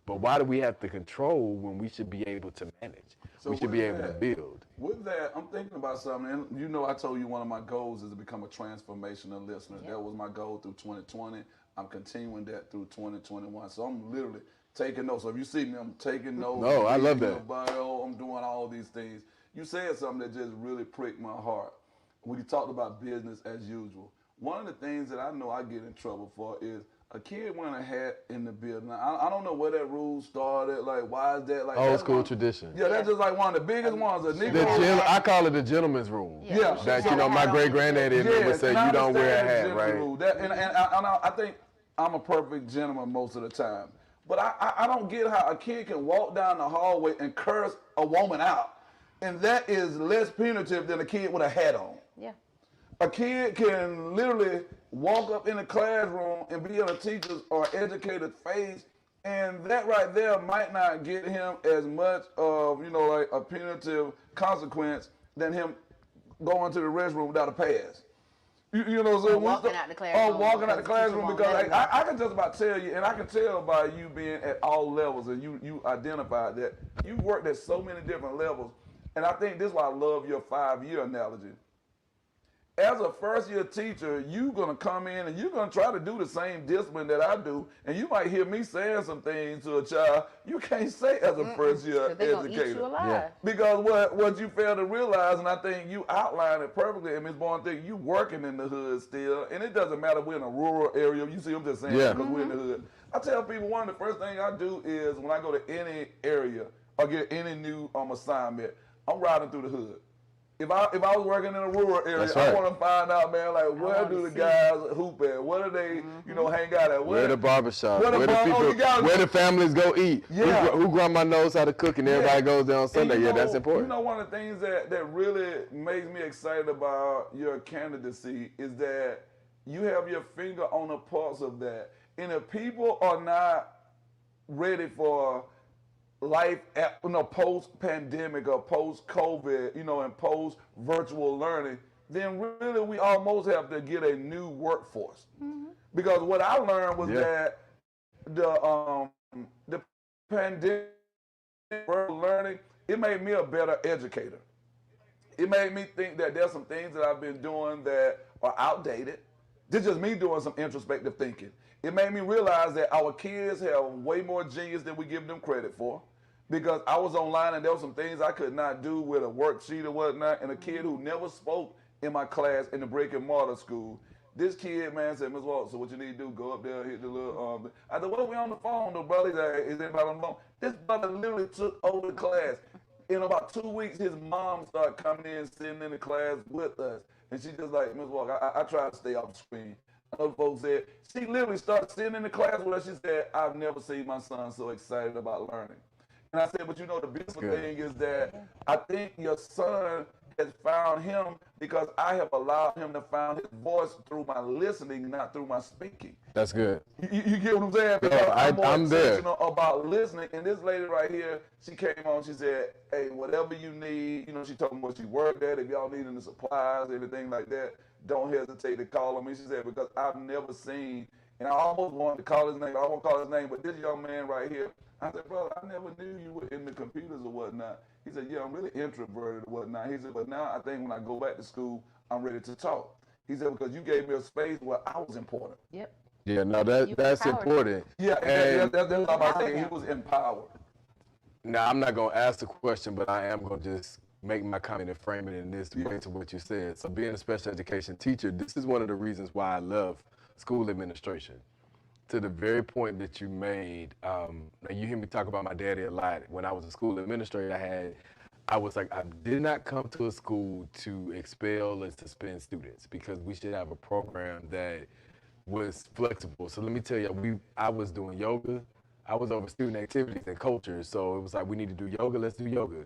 But why do we have to control when we should be able to manage? So we should be able to build. With that, I'm thinking about something, and you know I told you one of my goals is to become a transformational listener. That was my goal through 2020. I'm continuing that through 2021. So I'm literally taking notes. So if you see me, I'm taking notes. No, I love that. Bio, I'm doing all these things. You said something that just really pricked my heart when you talked about business as usual. One of the things that I know I get in trouble for is a kid wearing a hat in the building. I don't know where that rule started. Like, why is that? Like Old school tradition. Yeah, that's just like one of the biggest ones. I call it the gentleman's rule. Yeah. That, you know, my great-granddaddy would say, you don't wear a hat, right? That, and I think I'm a perfect gentleman most of the time. But I don't get how a kid can walk down the hallway and curse a woman out. And that is less punitive than a kid with a hat on. Yeah. A kid can literally walk up in the classroom and be in a teacher's or educator's face, and that right there might not get him as much of, you know, like a punitive consequence than him going to the restroom without a pass. You know, so walking out the classroom. Oh, walking out the classroom, because like, I can just about tell you, and I can tell by you being at all levels, and you identified that you worked at so many different levels, and I think this is why I love your 5-year analogy. As a first-year teacher, you're going to come in and you're going to try to do the same discipline that I do, and you might hear me saying some things to a child you can't say as a first-year educator. Eat you alive. Because what you fail to realize, and I think you outlined it perfectly, and Ms. Bourne, think you working in the hood still, and it doesn't matter if we're in a rural area. You see, I'm just saying because we're in the hood. I tell people one of the first things I do is when I go to any area or get any new assignment, I'm riding through the hood. If I was working in a rural area, Right. I want to find out, man, like where do the guys hoop at? Where do they, you know, hang out at? Where the barbershop? Where the families go eat? Yeah. Who grandma knows how to cook and everybody goes there on Sunday? And, That's important. You know, one of the things that really makes me excited about your candidacy is that you have your finger on the pulse of that. And if people are not ready for life, post-pandemic or post-COVID, you know, and post-virtual learning, then really we almost have to get a new workforce. Because what I learned was that the pandemic learning, it made me a better educator. It made me think that there's some things that I've been doing that are outdated. This is just me doing some introspective thinking. It made me realize that our kids have way more genius than we give them credit for. Because I was online and there were some things I could not do with a worksheet or whatnot. And a kid who never spoke in my class in the brick and mortar school, this kid, man, said, Ms. Walter, so what you need to do, go up there, hit the little, I said, what are we on the phone though, brother? He said, is anybody on the phone? This brother literally took over the class. In about 2 weeks, his mom started coming in, sitting in the class with us. And she just like, Ms. Walker, I try to stay off the screen. Other folks said, she literally started sitting in the class with us. She said, I've never seen my son so excited about learning. And I said, but you know, the beautiful thing is that I think your son has found him because I have allowed him to find his voice through my listening, not through my speaking. That's good. You get what I'm saying? Because I'm more intentional about listening. And this lady right here, she came on, she said, hey, whatever you need, you know, she told me what she worked at, if y'all need any supplies, anything like that, don't hesitate to call on me. She said, because I've never seen, and I almost wanted to call his name, I won't call his name, but this young man right here, I said, brother, I never knew you were in the computers or whatnot. He said, yeah, I'm really introverted or whatnot. He said, but now I think when I go back to school, I'm ready to talk. He said, because you gave me a space where I was important. Yep. Yeah, no, that's important. Yeah, and that's what I'm saying. He was empowered. Now, I'm not going to ask the question, but I am going to just make my comment and frame it in this way to what you said. So being a special education teacher, this is one of the reasons why I love school administration. To the very point that you made, you hear me talk about my daddy a lot. When I was a school administrator, I was like, I did not come to a school to expel and suspend students because we should have a program that was flexible. So let me tell you, I was doing yoga. I was over student activities and culture. So it was like, we need to do yoga, let's do yoga.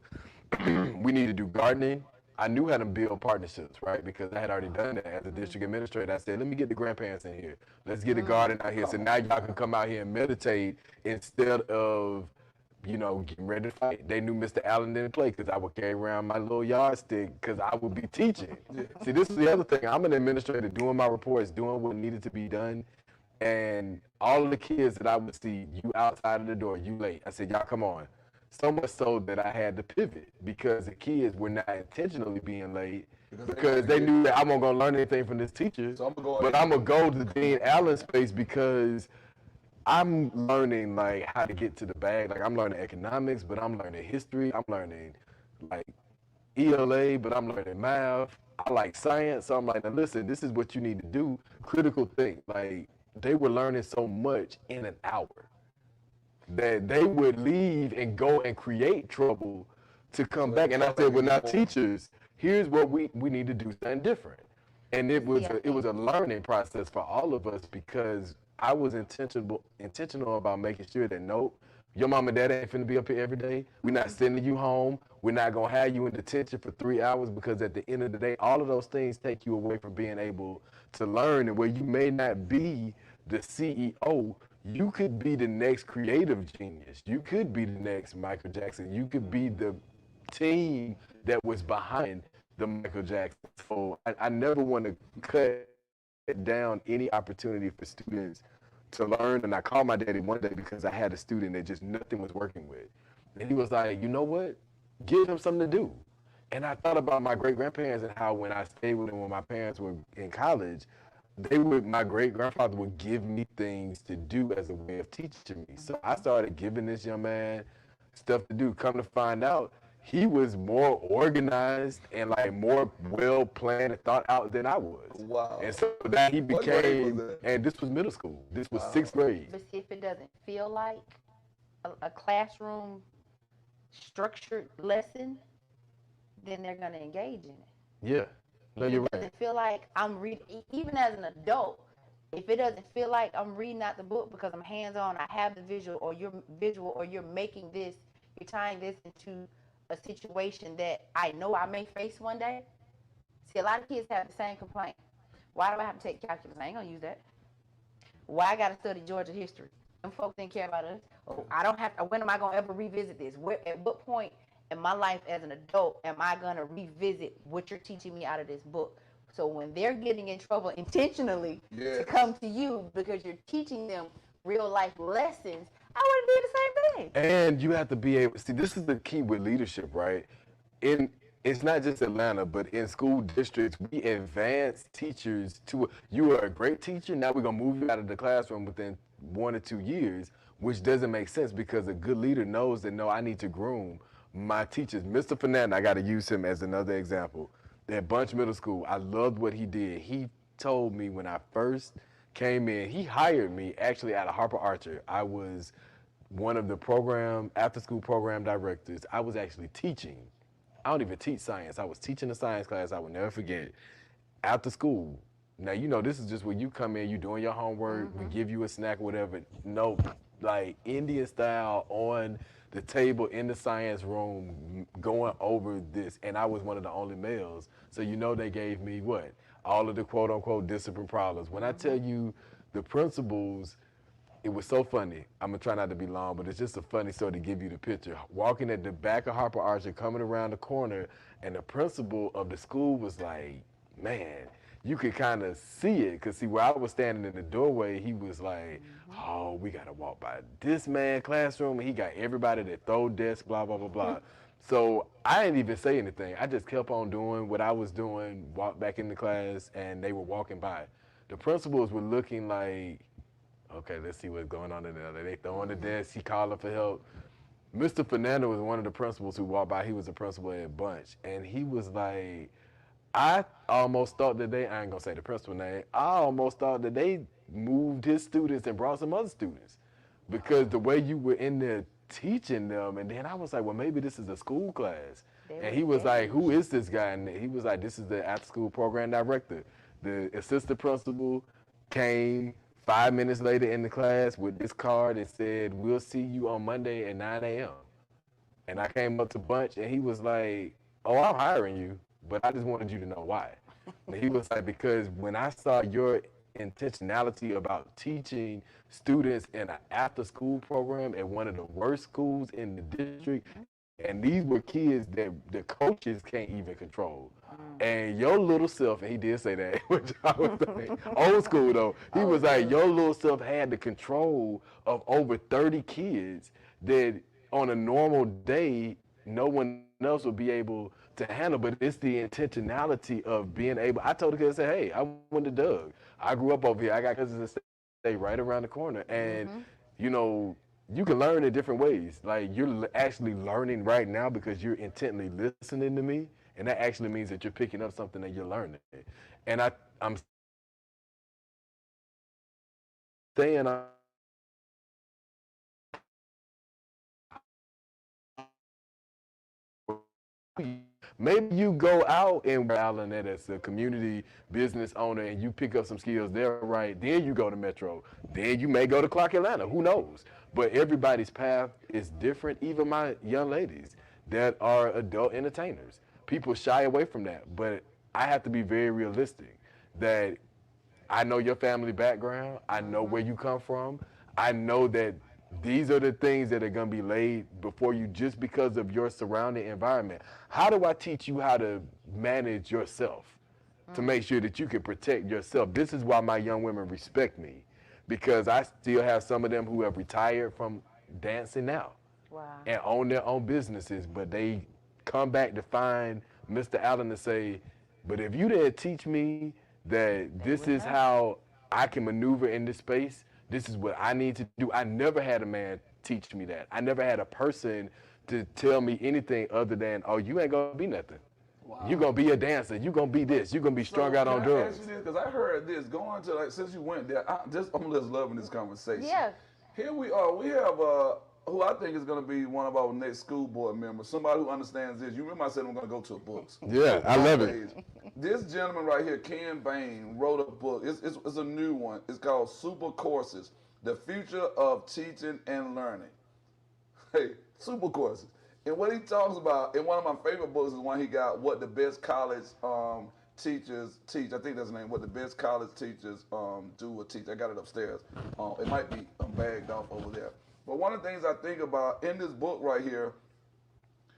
We need to do gardening, I knew how to build partnerships, right? Because I had already done that as a district administrator. I said, let me get the grandparents in here. Let's get a garden out here. So now y'all can come out here and meditate instead of, getting ready to fight. They knew Mr. Allen didn't play because I would carry around my little yardstick because I would be teaching. See, this is the other thing. I'm an administrator doing my reports, doing what needed to be done. And all of the kids that I would see, you outside of the door, you late. I said, y'all come on. So much so that I had to pivot because the kids were not intentionally being late because they knew that I wasn't going to learn anything from this teacher. So I'm going to go to Dean Allen's space because I'm learning like how to get to the bag. Like I'm learning economics, but I'm learning history. I'm learning like ELA, but I'm learning math. I like science. So I'm like, now listen, this is what you need to do. Critical think. Like they were learning so much in an hour that they would leave and go and create trouble to come back. And I said, well, now teachers, here's what we need to do something different. And it was a learning process for all of us because I was intentional about making sure that nope, your mom and dad ain't finna be up here every day. We're not sending you home. We're not gonna have you in detention for 3 hours because at the end of the day, all of those things take you away from being able to learn. And where you may not be the CEO, you could be the next creative genius. You could be the next Michael Jackson. You could be the team that was behind the Michael Jackson. So I never want to cut down any opportunity for students to learn. And I called my daddy one day because I had a student that just nothing was working with. And he was like, you know what? Give him something to do. And I thought about my great-grandparents and how when I stayed with them when my parents were in college, my great-grandfather would give me things to do as a way of teaching me. So I started giving this young man stuff to do. Come to find out, he was more organized and like more well-planned and thought out than I was. Wow. And so that he became, and this was middle school. This was 6th grade. But see, if it doesn't feel like a classroom structured lesson, then they're going to engage in it. Yeah. No, you're right. It doesn't feel like I'm reading, even as an adult, if it doesn't feel like I'm reading out the book because I'm hands-on, I have the visual, or you're making this, you're tying this into a situation that I know I may face one day. See, a lot of kids have the same complaint. Why do I have to take calculus? I ain't gonna use that. Why I gotta study Georgia history? Them folks didn't care about us. Oh, I don't have to, when am I gonna ever revisit this? At what point in my life as an adult am I gonna revisit what you're teaching me out of this book? So when they're getting in trouble intentionally to come to you because you're teaching them real life lessons, I would do the same thing. And you have to be able, see, this is the key with leadership, right? It's not just Atlanta, but in school districts, we advance teachers to, you are a great teacher, now we're gonna move you out of the classroom within 1 or 2 years, which doesn't make sense because a good leader knows that, no, I need to groom my teachers. Mr. Fernandez, I gotta use him as another example. At Bunch Middle School, I loved what he did. He told me when I first came in, he hired me actually out of Harper Archer. I was one of the after-school program directors. I was actually teaching. I don't even teach science. I was teaching a science class I will never forget. After school. Now, this is just when you come in, you doing your homework, we give you a snack or whatever. No, like Indian style on the table in the science room going over this. And I was one of the only males. So they gave me what? All of the quote unquote discipline problems. When I tell you the principals, it was so funny. I'm gonna try not to be long, but it's just a funny story to give you the picture. Walking at the back of Harper Archer, coming around the corner, and the principal of the school was like, man, you could kind of see it. Cause see, where I was standing in the doorway, he was like, oh, we gotta walk by this man's classroom, and he got everybody that throw desks, blah, blah, blah, blah. So I didn't even say anything. I just kept on doing what I was doing, walked back into class, and they were walking by. The principals were looking like, okay, let's see what's going on in there. They throwing the desk, he calling for help. Mr. Fernandez was one of the principals who walked by. He was the principal at Bunch. And he was like, I almost thought that I ain't gonna say the principal name, I almost thought that they moved his students and brought some other students because the way you were in there teaching them. And then I was like, well, maybe this is a school class. And he was like, who is this guy? And he was like, this is the after-school program director. The assistant principal came 5 minutes later in the class with this card and said, we'll see you on Monday at 9 a.m. And I came up to Bunch and he was like, oh, I'm hiring you. but I just wanted you to know why. And he was like, because when I saw your intentionality about teaching students in an after-school program at one of the worst schools in the district, and these were kids that the coaches can't even control. And your little self, and he did say that, which I was like, old school though, he was like, your little self had the control of over 30 kids that on a normal day, no one else would be able to handle, but it's the intentionality of being able. I told the kids, I said, hey, I went to Doug. I grew up over here. I got cousins that stay right around the corner. And, you know, you can learn in different ways. Like, you're actually learning right now because you're intently listening to me. And that actually means that you're picking up something that you're learning. And I'm saying, maybe you go out and Allen as a community business owner and you pick up some skills there, right? Then you go to Metro. Then you may go to Clark Atlanta. Who knows? But everybody's path is different. Even my young ladies that are adult entertainers. People shy away from that. But I have to be very realistic that I know your family background. I know where you come from. I know that these are the things that are going to be laid before you just because of your surrounding environment. How do I teach you how to manage yourself to make sure that you can protect yourself? This is why my young women respect me, because I still have some of them who have retired from dancing now and own their own businesses, but they come back to find Mr. Allen to say, but if you didn't teach me that this is how I can maneuver in this space, this is what I need to do. I never had a man teach me that. I never had a person to tell me anything other than, oh, you ain't going to be nothing. Wow. You're going to be a dancer. You're going to be this. You're going to be strung out on drugs. Because I heard this going to, like, since you went there, I'm just loving this conversation. Yeah. Here we are. We have who I think is going to be one of our next school board members, somebody who understands this. You remember I said I'm going to go to a books. Yeah, I love it. This gentleman right here, Ken Bain, wrote a book. It's a new one. It's called Super Courses, The Future of Teaching and Learning. Hey, super courses. And what he talks about, and one of my favorite books is one he got, What the Best College Teachers Teach. I think that's the name, What the Best College Teachers Do or Teach. I got it upstairs. It might be bagged off over there. But one of the things I think about in this book right here,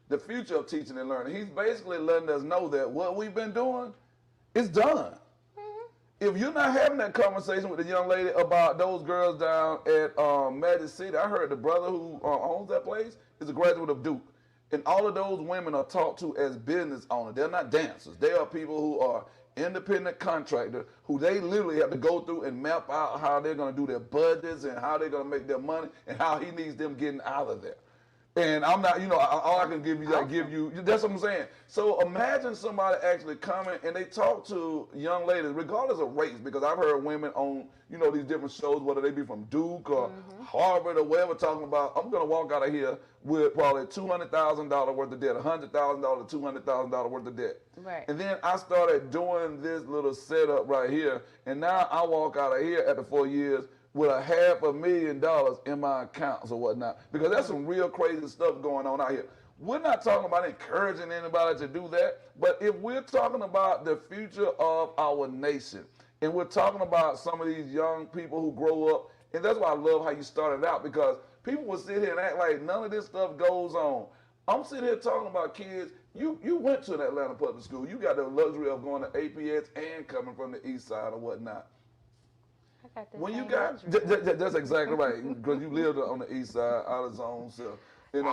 the future of teaching and learning, he's basically letting us know that what we've been doing is done. If you're not having that conversation with the young lady about those girls down at Magic City, I heard the brother who owns that place is a graduate of Duke. And all of those women are taught to as business owners. They're not dancers. They are people who are independent contractor who they literally have to go through and map out how they're going to do their budgets and how they're going to make their money and how he needs them getting out of there. And I'm not, all I can give you, that's what I'm saying. So imagine somebody actually coming and they talk to young ladies, regardless of race, because I've heard women on, these different shows, whether they be from Duke or Harvard or wherever, talking about, I'm going to walk out of here with probably $200,000 worth of debt, $100,000 to $200,000 worth of debt. Right. And then I started doing this little setup right here, and now I walk out of here after 4 years with $500,000 in my accounts or whatnot, because that's some real crazy stuff going on out here. We're not talking about encouraging anybody to do that, but if we're talking about the future of our nation, and we're talking about some of these young people who grow up, and that's why I love how you started out, because people will sit here and act like none of this stuff goes on. I'm sitting here talking about kids. You went to an Atlanta public school. You got the luxury of going to APS and coming from the east side or whatnot. When you got, that's exactly right, because you lived on the east side, out of zone, so, with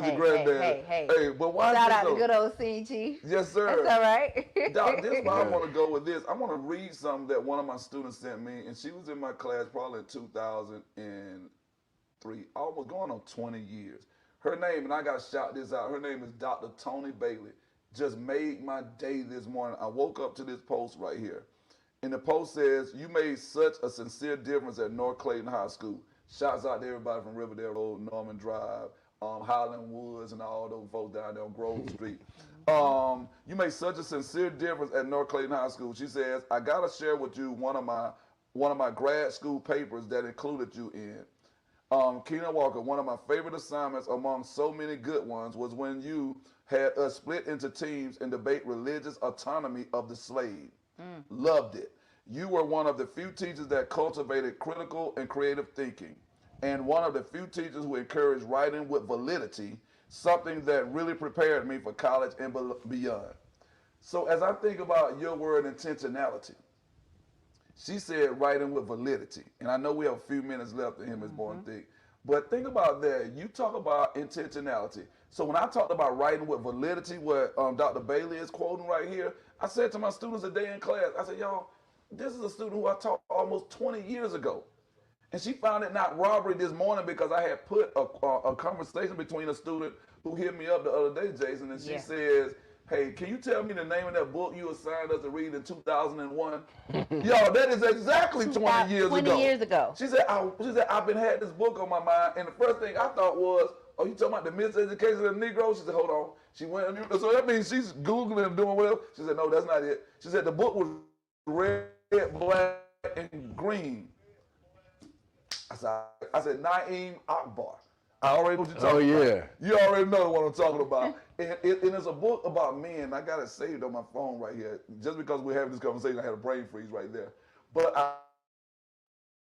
your granddad. Hey, but why? Shout out to good old scene chief. Yes, sir. That's all right. Doc, this is why I want to go with this. I want to read something that one of my students sent me, and she was in my class probably in 2003, almost going on 20 years. Her name, and I got to shout this out, her name is Dr. Tony Bailey. Just made my day this morning. I woke up to this post right here. And the post says, you made such a sincere difference at North Clayton High School. Shouts out to everybody from Riverdale Road, Norman Drive, Highland Woods, and all those folks down there on Grove Street. You made such a sincere difference at North Clayton High School. She says, I got to share with you one of my grad school papers that included you in. Keenan Walker, one of my favorite assignments among so many good ones was when you had us split into teams and debate religious autonomy of the slave. Loved it. You were one of the few teachers that cultivated critical and creative thinking, and one of the few teachers who encouraged writing with validity, something that really prepared me for college and beyond. So as I think about your word intentionality, she said writing with validity. And I know we have a few minutes left in him as born thick. But think about that. You talk about intentionality. So when I talked about writing with validity, what Dr. Bailey is quoting right here, I said to my students a day in class, I said, y'all, this is a student who I taught almost 20 years ago. And she found it not robbery this morning because I had put a conversation between a student who hit me up the other day, Jason, and she says, hey, can you tell me the name of that book you assigned us to read in 2001? Yo, that is exactly 20 years ago. 20 years ago. She said, I've been had this book on my mind, and the first thing I thought was, oh, you talking about the miseducation of the Negro? She said, hold on. She went, so that means she's Googling and doing whatever. She said, no, that's not it. She said the book was red, black, and green. I said, Naeem Akbar. I already know what you're talking about. You already know what I'm talking about. And it's a book about men. I got it saved on my phone right here. Just because we're having this conversation, I had a brain freeze right there. But I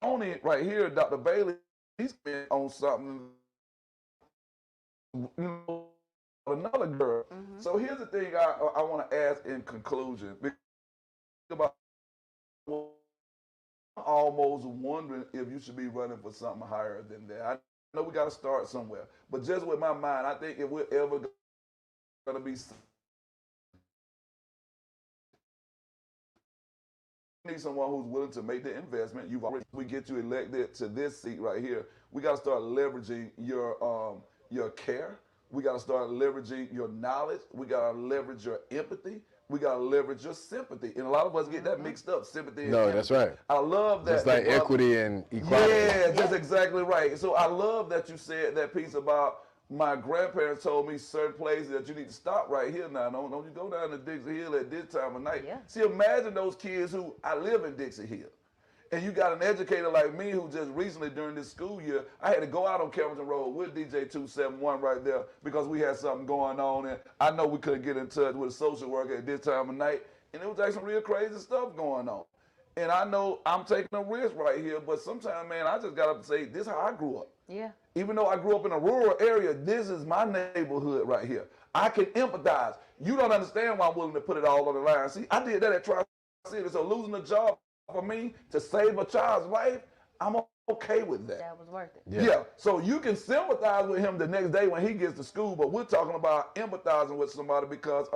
own it right here, Dr. Bailey, he's been on something, you know, another girl. So here's the thing I want to ask in conclusion. About almost wondering if you should be running for something higher than that. I know we got to start somewhere, but just with my mind, I think if we're ever going to be, need someone who's willing to make the investment. We get you elected to this seat right here. We got to start leveraging your care. We got to start leveraging your knowledge. We got to leverage your empathy. We got to leverage your sympathy. And a lot of us get that mixed up, sympathy and empathy. That's right. I love that. Just like equity and equality. Yeah, that's exactly right. So I love that you said that piece about my grandparents told me certain places that you need to stop right here now. Don't you go down to Dixie Hill at this time of night. See, imagine those kids who, I live in Dixie Hill. And you got an educator like me who just recently during this school year, I had to go out on Campbellton Road with DJ 271 right there because we had something going on. And I know we couldn't get in touch with a social worker at this time of night. And it was like some real crazy stuff going on. And I know I'm taking a risk right here, but sometimes, man, I just got up to say, this is how I grew up. Yeah. Even though I grew up in a rural area, this is my neighborhood right here. I can empathize. You don't understand why I'm willing to put it all on the line. See, I did that at Tri-City, so losing a job for me to save a child's life, I'm okay with that. That was worth it. Yeah. So you can sympathize with him the next day when he gets to school, but we're talking about empathizing with somebody because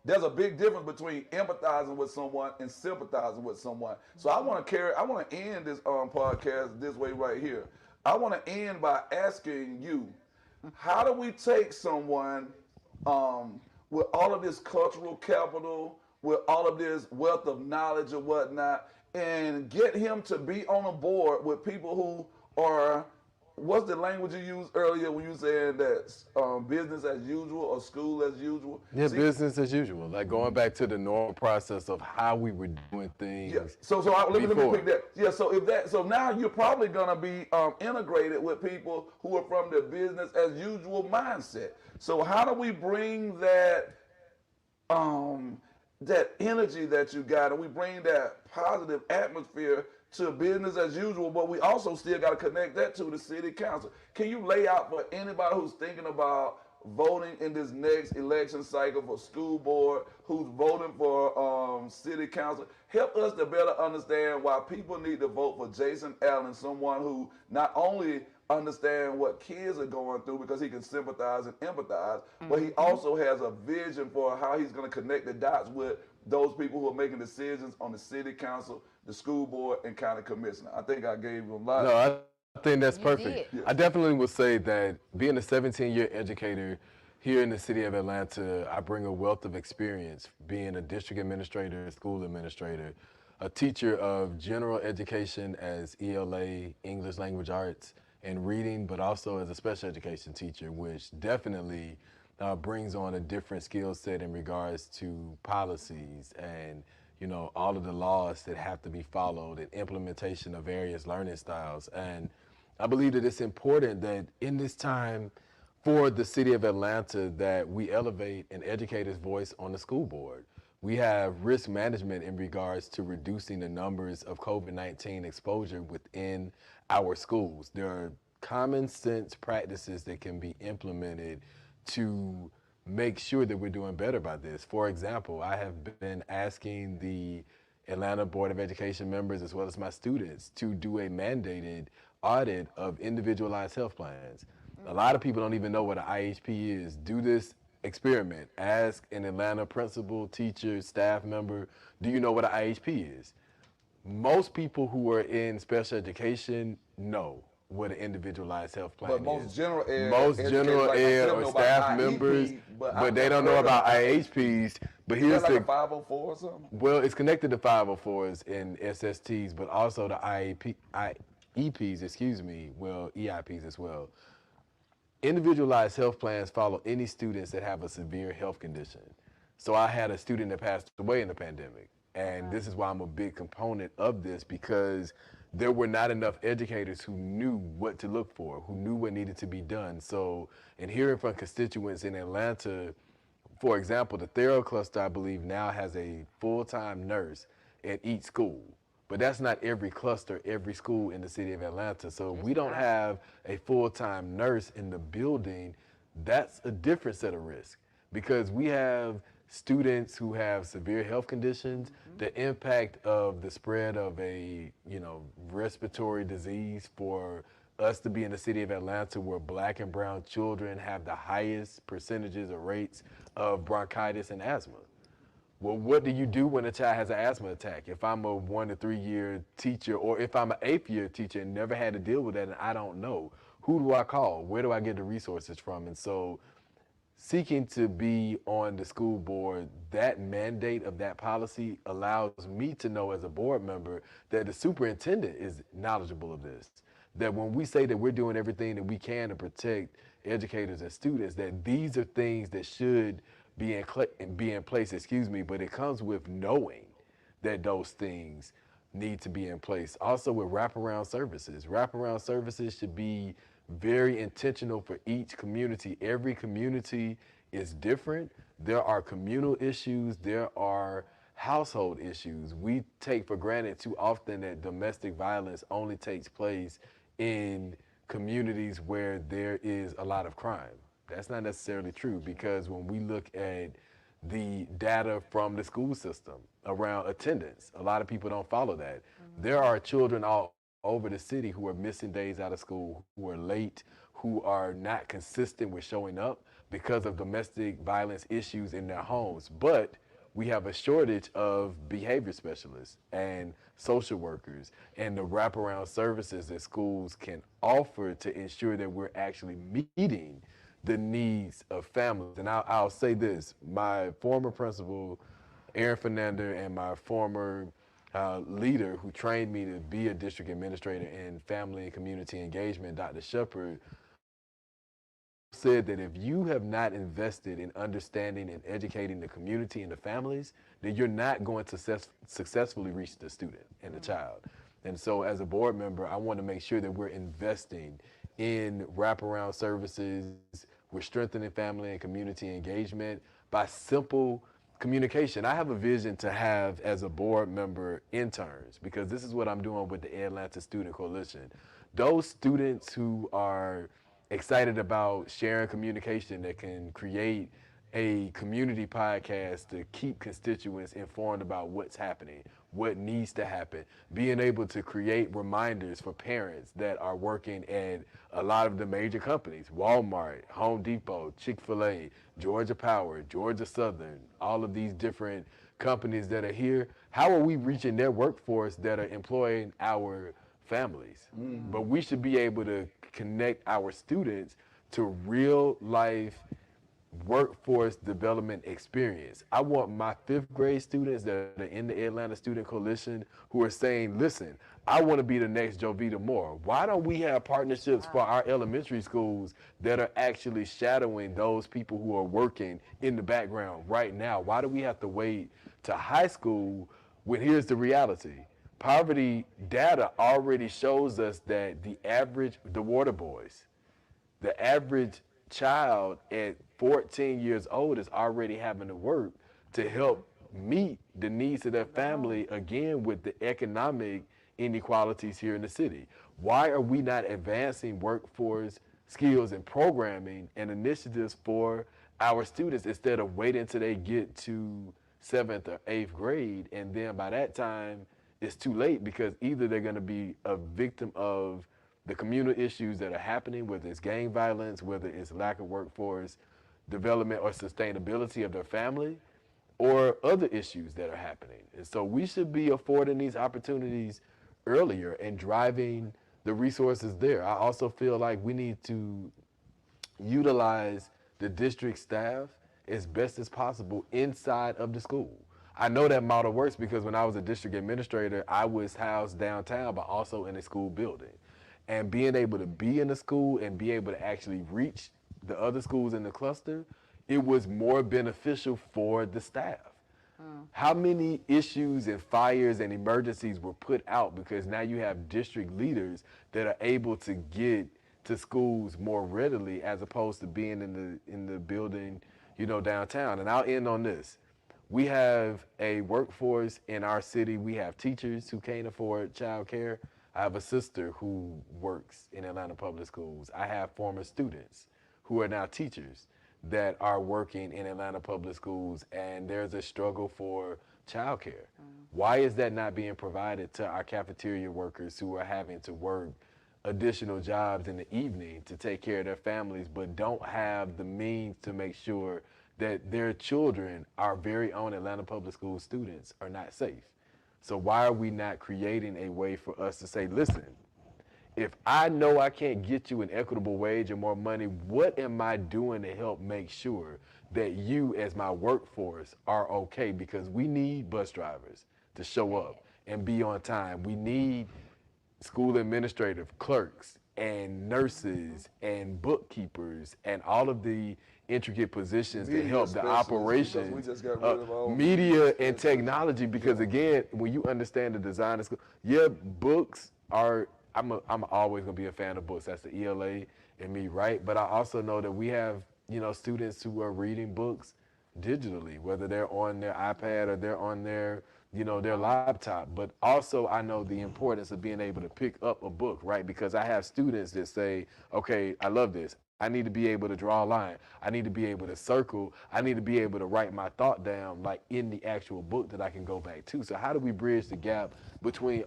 there's a big difference between empathizing with someone and sympathizing with someone. So I want to end this podcast this way right here. I want to end by asking you, how do we take someone with all of this cultural capital, with all of this wealth of knowledge and whatnot, and get him to be on a board with people who are, what's the language you used earlier when you said that business as usual or school as usual? Yeah, business as usual. Like going back to the normal process of how we were doing things. Yeah. So let me pick that. Yeah. So now you're probably gonna be integrated with people who are from the business as usual mindset. So how do we bring that that energy that you got, and we bring that positive atmosphere to business as usual, but we also still got to connect that to the city council. Can you lay out for anybody who's thinking about voting in this next election cycle for school board, who's voting for city council, help us to better understand why people need to vote for Jason Allen, someone who not only understand what kids are going through because he can sympathize and empathize, but he also has a vision for how he's going to connect the dots with those people who are making decisions on the city council, the school board, and county commissioner. I think I gave you a lot. No, I think that's perfect. Yes. I definitely would say that being a 17-year educator here in the city of Atlanta, I bring a wealth of experience being a district administrator, school administrator, a teacher of general education as ELA, English Language Arts, and reading, but also as a special education teacher, which definitely brings on a different skill set in regards to policies and, you know, all of the laws that have to be followed and implementation of various learning styles. And I believe that it's important that in this time for the city of Atlanta that we elevate an educator's voice on the school board. We have risk management in regards to reducing the numbers of COVID-19 exposure within our schools. There are common sense practices that can be implemented to make sure that we're doing better by this. For example, I have been asking the Atlanta Board of Education members as well as my students to do a mandated audit of individualized health plans. A lot of people don't even know what an IHP is. Do this experiment. Ask an Atlanta principal, teacher, staff member, do you know what an IHP is? Most people who are in special education know what an individualized health plan But most is. general ed, Most general educators like ed myself or know staff about members, IEP, but they don't know about IHPs. But Is here's that like the a 504 or something? well, it's connected to 504s and SSTs, but also the IEPs, EIPs as well. Individualized health plans follow any students that have a severe health condition. So I had a student that passed away in the pandemic, and this is why I'm a big component of this, because there were not enough educators who knew what to look for, who knew what needed to be done. So in hearing from constituents in Atlanta, for example, the Thero cluster, I believe, now has a full-time nurse at each school. But that's not every cluster, every school in the city of Atlanta. So if we don't have a full-time nurse in the building, that's a different set of risks, because we have students who have severe health conditions, the impact of the spread of a, respiratory disease for us to be in the city of Atlanta where Black and brown children have the highest percentages or rates of bronchitis and asthma. Well, what do you do when a child has an asthma attack? If I'm a 1 to 3 year teacher, or if I'm an 8th year teacher and never had to deal with that and I don't know, who do I call? Where do I get the resources from? And so seeking to be on the school board, that mandate of that policy allows me to know as a board member that the superintendent is knowledgeable of this. That when we say that we're doing everything that we can to protect educators and students, that these are things that should be in place, but it comes with knowing that those things need to be in place. Also with wraparound services. Wraparound services should be very intentional for each community. Every community is different. There are communal issues, there are household issues. We take for granted too often that domestic violence only takes place in communities where there is a lot of crime. That's not necessarily true, because when we look at the data from the school system around attendance, a lot of people don't follow that. There are children all over the city who are missing days out of school, who are late, who are not consistent with showing up because of domestic violence issues in their homes. But we have a shortage of behavior specialists and social workers and the wraparound services that schools can offer to ensure that we're actually meeting the needs of families. And I'll say this, my former principal, Aaron Fernandez, and my former leader who trained me to be a district administrator in family and community engagement, Dr. Shepard, said that if you have not invested in understanding and educating the community and the families, then you're not going to successfully reach the student and the child. And so as a board member, I want to make sure that we're investing in wraparound services. We're strengthening family and community engagement by simple communication. I have a vision to have, as a board member, interns, because this is what I'm doing with the Atlanta Student Coalition. Those students who are excited about sharing communication that can create a community podcast to keep constituents informed about what's happening, what needs to happen, being able to create reminders for parents that are working at a lot of the major companies, Walmart, Home Depot, Chick-fil-A, Georgia Power, Georgia Southern, all of these different companies that are here. How are we reaching their workforce that are employing our families? But we should be able to connect our students to real life workforce development experience. I want my 5th grade students that are in the Atlanta Student Coalition who are saying, listen, I want to be the next Jovita Moore. Why don't we have partnerships for our elementary schools that are actually shadowing those people who are working in the background right now? Why do we have to wait to high school when here's the reality? poverty data already shows us that the water boys, the average child at 14 years old is already having to work to help meet the needs of their family, again, with the economic inequalities here in the city. Why are we not advancing workforce skills and programming and initiatives for our students instead of waiting until they get to 7th or 8th grade, and then by that time it's too late, because either they're going to be a victim of the communal issues that are happening, whether it's gang violence, whether it's lack of workforce development or sustainability of their family, or other issues that are happening. And so we should be affording these opportunities earlier and driving the resources there. I also feel like we need to utilize the district staff as best as possible inside of the school. I know that model works because when I was a district administrator, I was housed downtown, but also in a school building. And being able to be in the school and be able to actually reach the other schools in the cluster, it was more beneficial for the staff. How many issues and fires and emergencies were put out because now you have district leaders that are able to get to schools more readily, as opposed to being in the building, downtown. And I'll end on this. We have a workforce in our city. We have teachers who can't afford childcare. I have a sister who works in Atlanta Public Schools. I have former students who are now teachers that are working in Atlanta Public Schools, and there's a struggle for childcare. Why is that not being provided to our cafeteria workers who are having to work additional jobs in the evening to take care of their families, but don't have the means to make sure that their children, our very own Atlanta Public School students, are not safe? So why are we not creating a way for us to say, listen, if I know I can't get you an equitable wage or more money, what am I doing to help make sure that you as my workforce are okay? Because we need bus drivers to show up and be on time. We need school administrative clerks and nurses and bookkeepers and all of the intricate positions that help the operation of media and technology. Because again, when you understand the design of school, books are, I'm always gonna be a fan of books. That's the ELA in me, right? But I also know that we have, students who are reading books digitally, whether they're on their iPad or they're on their, their laptop. But also I know the importance of being able to pick up a book, right? Because I have students that say, okay, I love this. I need to be able to draw a line. I need to be able to circle. I need to be able to write my thought down, like in the actual book that I can go back to. So how do we bridge the gap between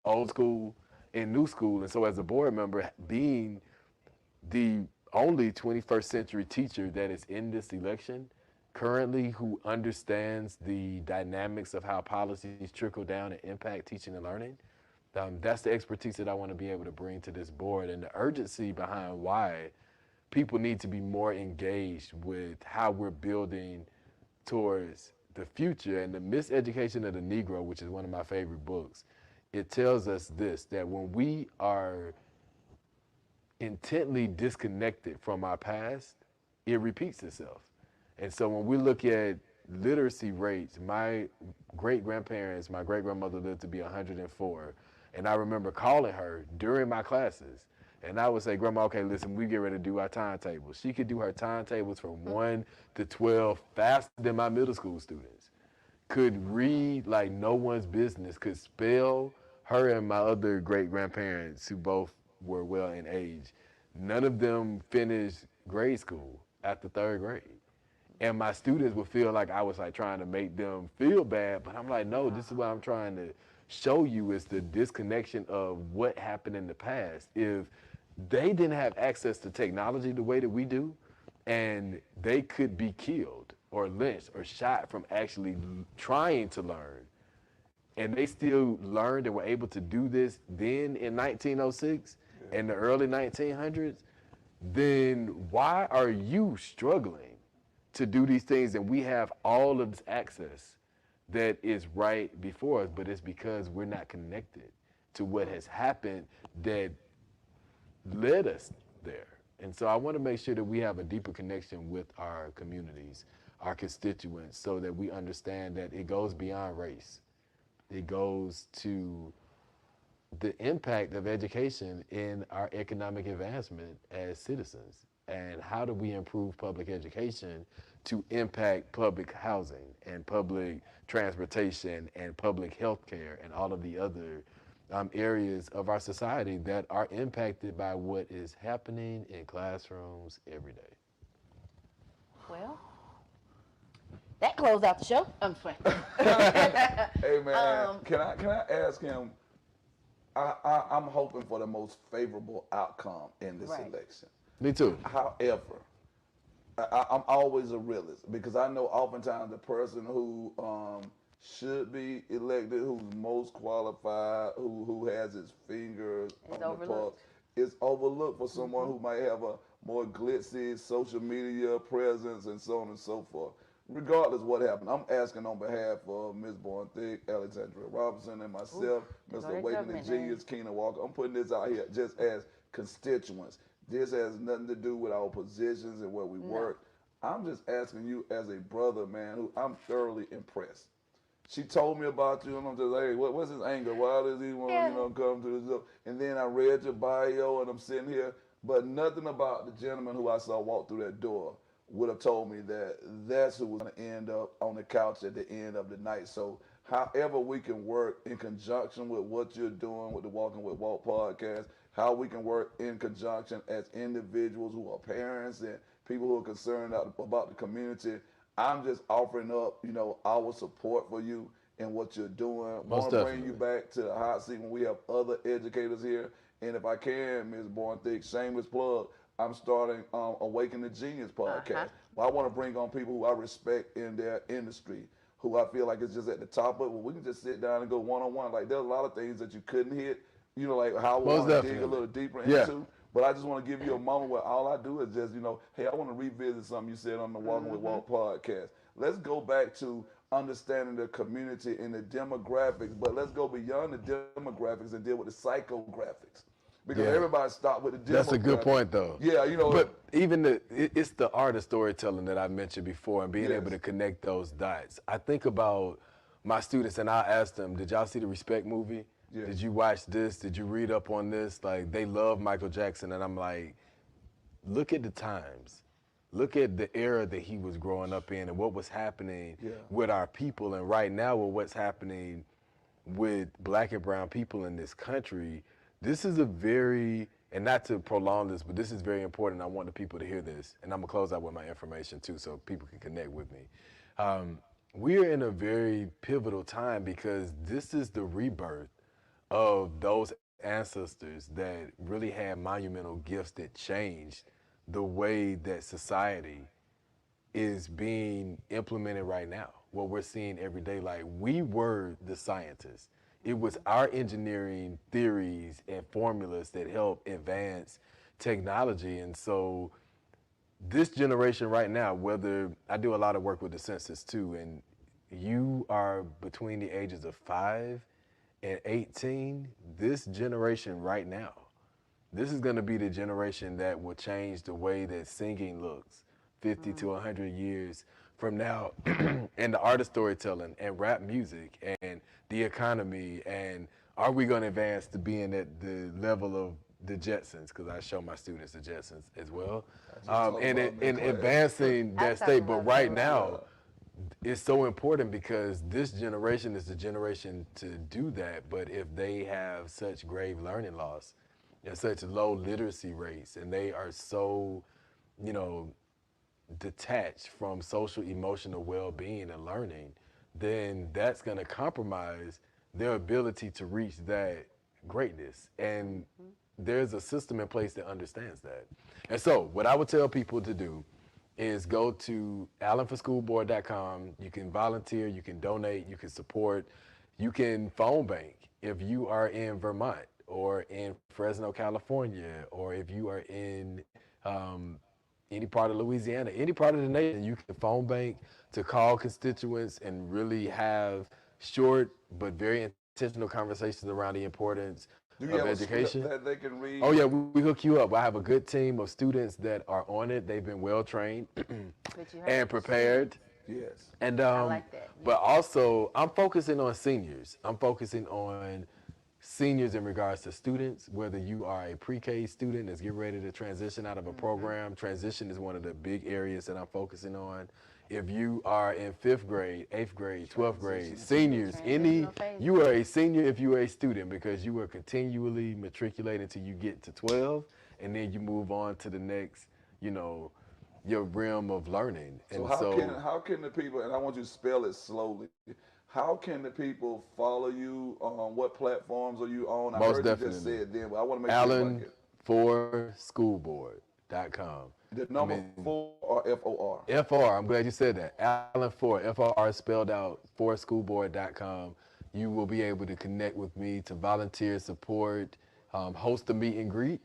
old school and new school? And so as a board member, being the only 21st century teacher that is in this election currently, who understands the dynamics of how policies trickle down and impact teaching and learning, that's the expertise that I want to be able to bring to this board, and the urgency behind why people need to be more engaged with how we're building towards the future. And The Miseducation of the Negro, which is one of my favorite books, it tells us this, that when we are intently disconnected from our past, it repeats itself. And so when we look at literacy rates, my great-grandparents, my great-grandmother lived to be 104, and I remember calling her during my classes, and I would say, Grandma, okay, listen, we get ready to do our timetables. She could do her timetables from 1 to 12 faster than my middle school students, could read like no one's business, could spell. Her and my other great-grandparents, who both were well in age, none of them finished grade school after 3rd grade. And my students would feel like I was like trying to make them feel bad, but I'm like, no, this is what I'm trying to show you, is the disconnection of what happened in the past. If they didn't have access to technology the way that we do, and they could be killed or lynched or shot from actually trying to learn, and they still learned and were able to do this then in 1906 and the early 1900s, then why are you struggling to do these things? And we have all of this access that is right before us, but it's because we're not connected to what has happened that led us there. And so I want to make sure that we have a deeper connection with our communities, our constituents, so that we understand that it goes beyond race. It goes to the impact of education in our economic advancement as citizens. And how do we improve public education to impact public housing and public transportation and public health care and all of the other areas of our society that are impacted by what is happening in classrooms every day? Well, that closed out the show. I'm fine. Hey man, can I ask him? I'm hoping for the most favorable outcome in this election. Me too. However, I'm always a realist because I know oftentimes the person who should be elected, who's most qualified, who has his fingers on the pulse, is overlooked for someone who might have a more glitzy social media presence and so on and so forth. Regardless of what happened, I'm asking on behalf of Ms. Born-Thick, Alexandria Robinson, and myself, Mr. Awakening Genius, Keenan Walker. I'm putting this out here just as constituents. This has nothing to do with our positions and where we work. I'm just asking you as a brother, man, who I'm thoroughly impressed. She told me about you, and I'm just like, hey, what's his anger? Why does he want to, come to this? And then I read your bio, and I'm sitting here, but nothing about the gentleman who I saw walk through that door would have told me that that's who was going to end up on the couch at the end of the night. So however we can work in conjunction with what you're doing with the Walking with Walt podcast, how we can work in conjunction as individuals who are parents and people who are concerned about the community. I'm just offering up, our support for you and what you're doing. Want to bring you back to the hot seat when we have other educators here. And if I can, Ms. Born-Thick, shameless plug, I'm starting Awaken the Genius podcast. Well, I want to bring on people who I respect in their industry, who I feel like is just at the top of it. Well, we can just sit down and go one-on-one. Like, there's a lot of things that you couldn't hit, like how we want to dig a little deeper into. But I just want to give you a moment where all I do is just, hey, I want to revisit something you said on the Walking with Walt podcast. Let's go back to understanding the community and the demographics, but let's go beyond the demographics and deal with the psychographics. Because everybody stopped with the demographics. That's a good point, though. Yeah, But even it's the art of storytelling that I mentioned before and being able to connect those dots. I think about my students and I ask them, did y'all see the Respect movie? Yeah. Did you watch this? Did you read up on this? Like, they love Michael Jackson, and I'm like, look at the times. Look at the era that he was growing up in and what was happening with our people. And right now with what's happening with Black and brown people in this country, this is a very, and not to prolong this, but this is very important. I want the people to hear this. And I'm going to close out with my information too so people can connect with me. We're in a very pivotal time because this is the rebirth of those ancestors that really had monumental gifts that changed the way that society is being implemented right now. What we're seeing every day, like, we were the scientists. It was our engineering theories and formulas that helped advance technology. And so this generation right now, whether I do a lot of work with the census too, and you are between the ages of 5 and 18, this generation right now, this is going to be the generation that will change the way that singing looks 50 to 100 years from now, and the art of storytelling and rap music and the economy. And are we going to advance to being at the level of the Jetsons? Because I show my students the Jetsons as well. And advancing that state. But right now, it's so important because this generation is the generation to do that. But if they have such grave learning loss and such low literacy rates, and they are so, detached from social emotional well-being and learning, then that's going to compromise their ability to reach that greatness. And there's a system in place that understands that. And so what I would tell people to do is go to allenforschoolboard.com. You can volunteer, you can donate, you can support, you can phone bank if you are in Vermont or in Fresno, California, or if you are in any part of Louisiana, any part of the nation. You can phone bank to call constituents and really have short but very intentional conversations around the importance of education. That they can read? Oh yeah, we hook you up. I have a good team of students that are on it. They've been well trained and prepared. Yes. And I like that. but also I'm focusing on seniors. I'm focusing on seniors in regards to students, whether you are a pre-K student that's getting ready to transition out of a program. Transition is one of the big areas that I'm focusing on. If you are in 5th grade, 8th grade, 12th grade, seniors, Transitional phases. you are a senior if you are a student because you are continually matriculating until you get to 12, and then you move on to the next, you know, your realm of learning. So And how can the people, and I want you to spell it slowly, how can the people follow you? What platforms are you on? I most heard you just definitely, said then, but I want to make sure everybody Allen get it. for schoolboard.com. The I number mean, 4 or FOR? FR, I'm glad you said that. Allen for FR spelled out for schoolboard.com. You will be able to connect with me to volunteer support, host a meet and greet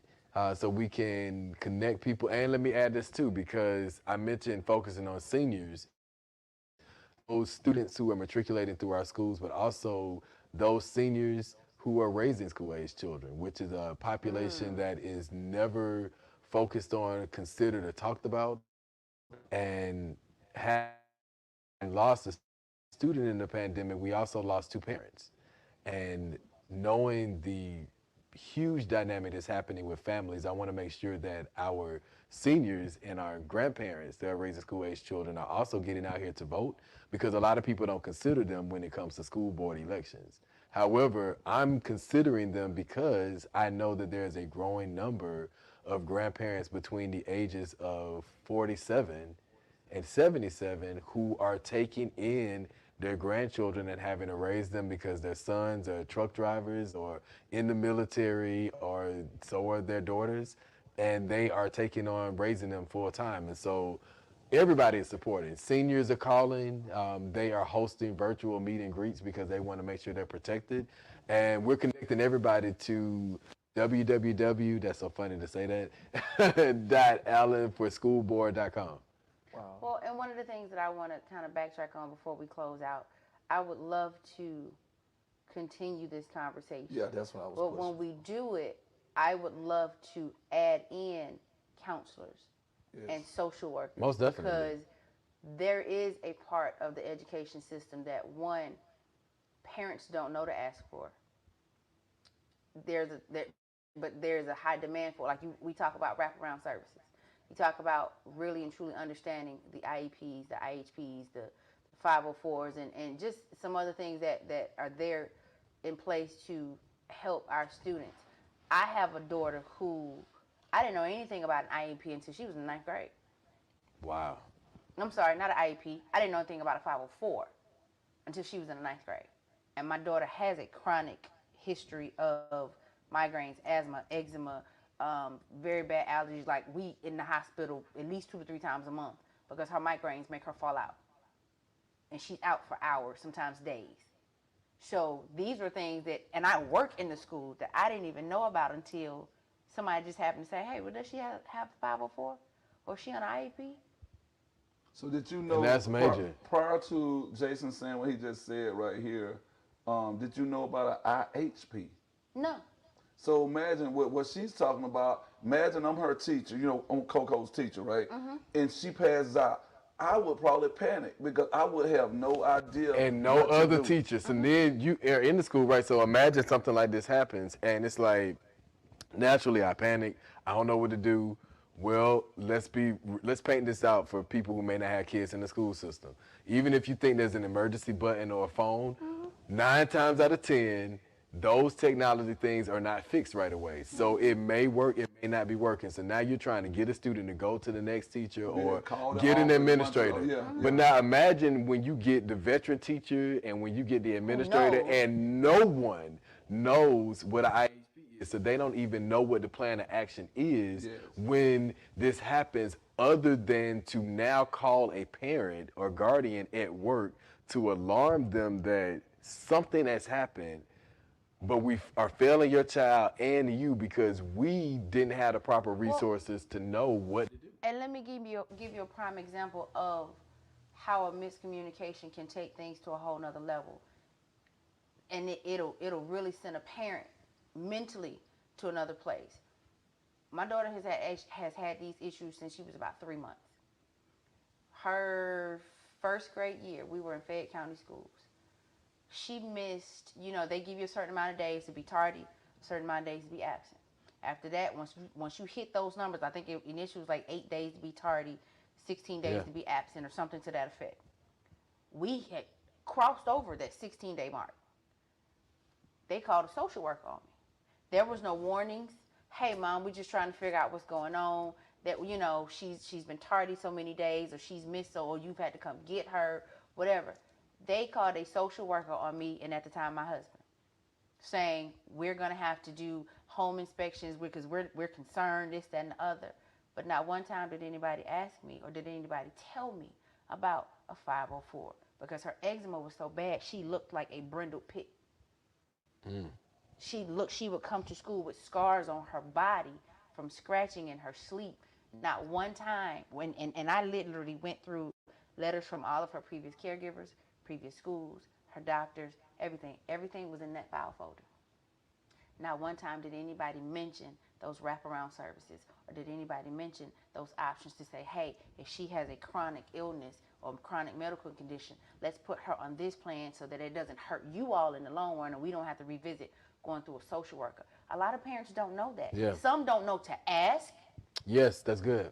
so we can connect people. And let me add this too, because I mentioned focusing on seniors, those students who are matriculating through our schools, but also those seniors who are raising school-age children, which is a population that is never focused on, considered, or talked about. And having lost a student in the pandemic, we also lost 2 parents. And knowing the huge dynamic that's happening with families, I want to make sure that our seniors and our grandparents that are raising school-age children are also getting out here to vote, because a lot of people don't consider them when it comes to school board elections. However, I'm considering them because I know that there's a growing number of grandparents between the ages of 47 and 77 who are taking in their grandchildren and having to raise them because their sons are truck drivers or in the military, or so are their daughters, and they are taking on raising them full time. And so everybody is supporting. Seniors are calling. They are hosting virtual meet and greets because they want to make sure they're protected. And we're connecting everybody to www, that's so funny to say that, .allenforschoolboard.com. Wow. Well, and one of the things that I want to kind of backtrack on before we close out, I would love to continue this conversation. Yeah, that's what I was But pushing. when we do it, I would love to add in counselors and social workers. Most definitely. Because there is a part of the education system that, one, parents don't know to ask for. But there's a high demand for, we talk about wraparound services. You talk about really and truly understanding the IEPs, the IHPs, the 504s, and just some other things that are there in place to help our students. I have a daughter who I didn't know anything about an IEP until she was in 9th grade. Wow. I'm sorry, not an IEP. I didn't know anything about a 504 until she was in the 9th grade. And my daughter has a chronic history of migraines, asthma, eczema, very bad allergies. Like, we in the hospital at least 2 to 3 times a month because her migraines make her fall out. And she's out for hours, sometimes days. So these were things that, and I work in the school, that I didn't even know about until somebody just happened to say, hey, well, does she have 504? Or is she on IEP? So did you know, And that's major. Prior to Jason saying what he just said right here, did you know about an IHP? No. So imagine what she's talking about. Imagine I'm her teacher, I'm Coco's teacher, right? And she passes out. I would probably panic because I would have no idea. And no what to other do. teachers. And then you are in the school, right? So imagine something like this happens, and it's like, naturally I panic. I don't know what to do. Well, let's paint this out for people who may not have kids in the school system. Even if you think there's an emergency button or a phone, 9 times out of 10, those technology things are not fixed right away. So it may work, it may not be working. So now you're trying to get a student to go to the next teacher or call the get an office, administrator. yeah. But now imagine when you get the veteran teacher and when you get the administrator and no one knows what an IHP is. So they don't even know what the plan of action is when this happens, other than to now call a parent or guardian at work to alarm them that something has happened, but we are failing your child and you because we didn't have the proper resources to know what to do. And let me give you a prime example of how a miscommunication can take things to a whole nother level. And it'll really send a parent mentally to another place. My daughter has had these issues since she was about 3 months. Her first grade year, we were in Fayette County schools. She missed, they give you a certain amount of days to be tardy, a certain amount of days to be absent. After that, once you hit those numbers, I think initially was like 8 days to be tardy, 16 days to be absent, or something to that effect. We had crossed over that 16-day mark. They called a social worker on me. There was no warnings. Hey, Mom, we're just trying to figure out what's going on. That, she's been tardy so many days, or she's missed, or you've had to come get her, whatever. They called a social worker on me, and at the time, my husband, saying, we're going to have to do home inspections because we're concerned, this, that, and the other. But not one time did anybody ask me or did anybody tell me about a 504, because her eczema was so bad, she looked like a brindled pig. She would come to school with scars on her body from scratching in her sleep. Not one time, and I literally went through letters from all of her previous caregivers, previous schools, her doctors, everything. Everything was in that file folder. Not one time did anybody mention those wraparound services, or did anybody mention those options to say, hey, if she has a chronic illness or chronic medical condition, let's put her on this plan so that it doesn't hurt you all in the long run, and we don't have to revisit going through a social worker. A lot of parents don't know that. Yeah. Some don't know to ask. Yes, that's good.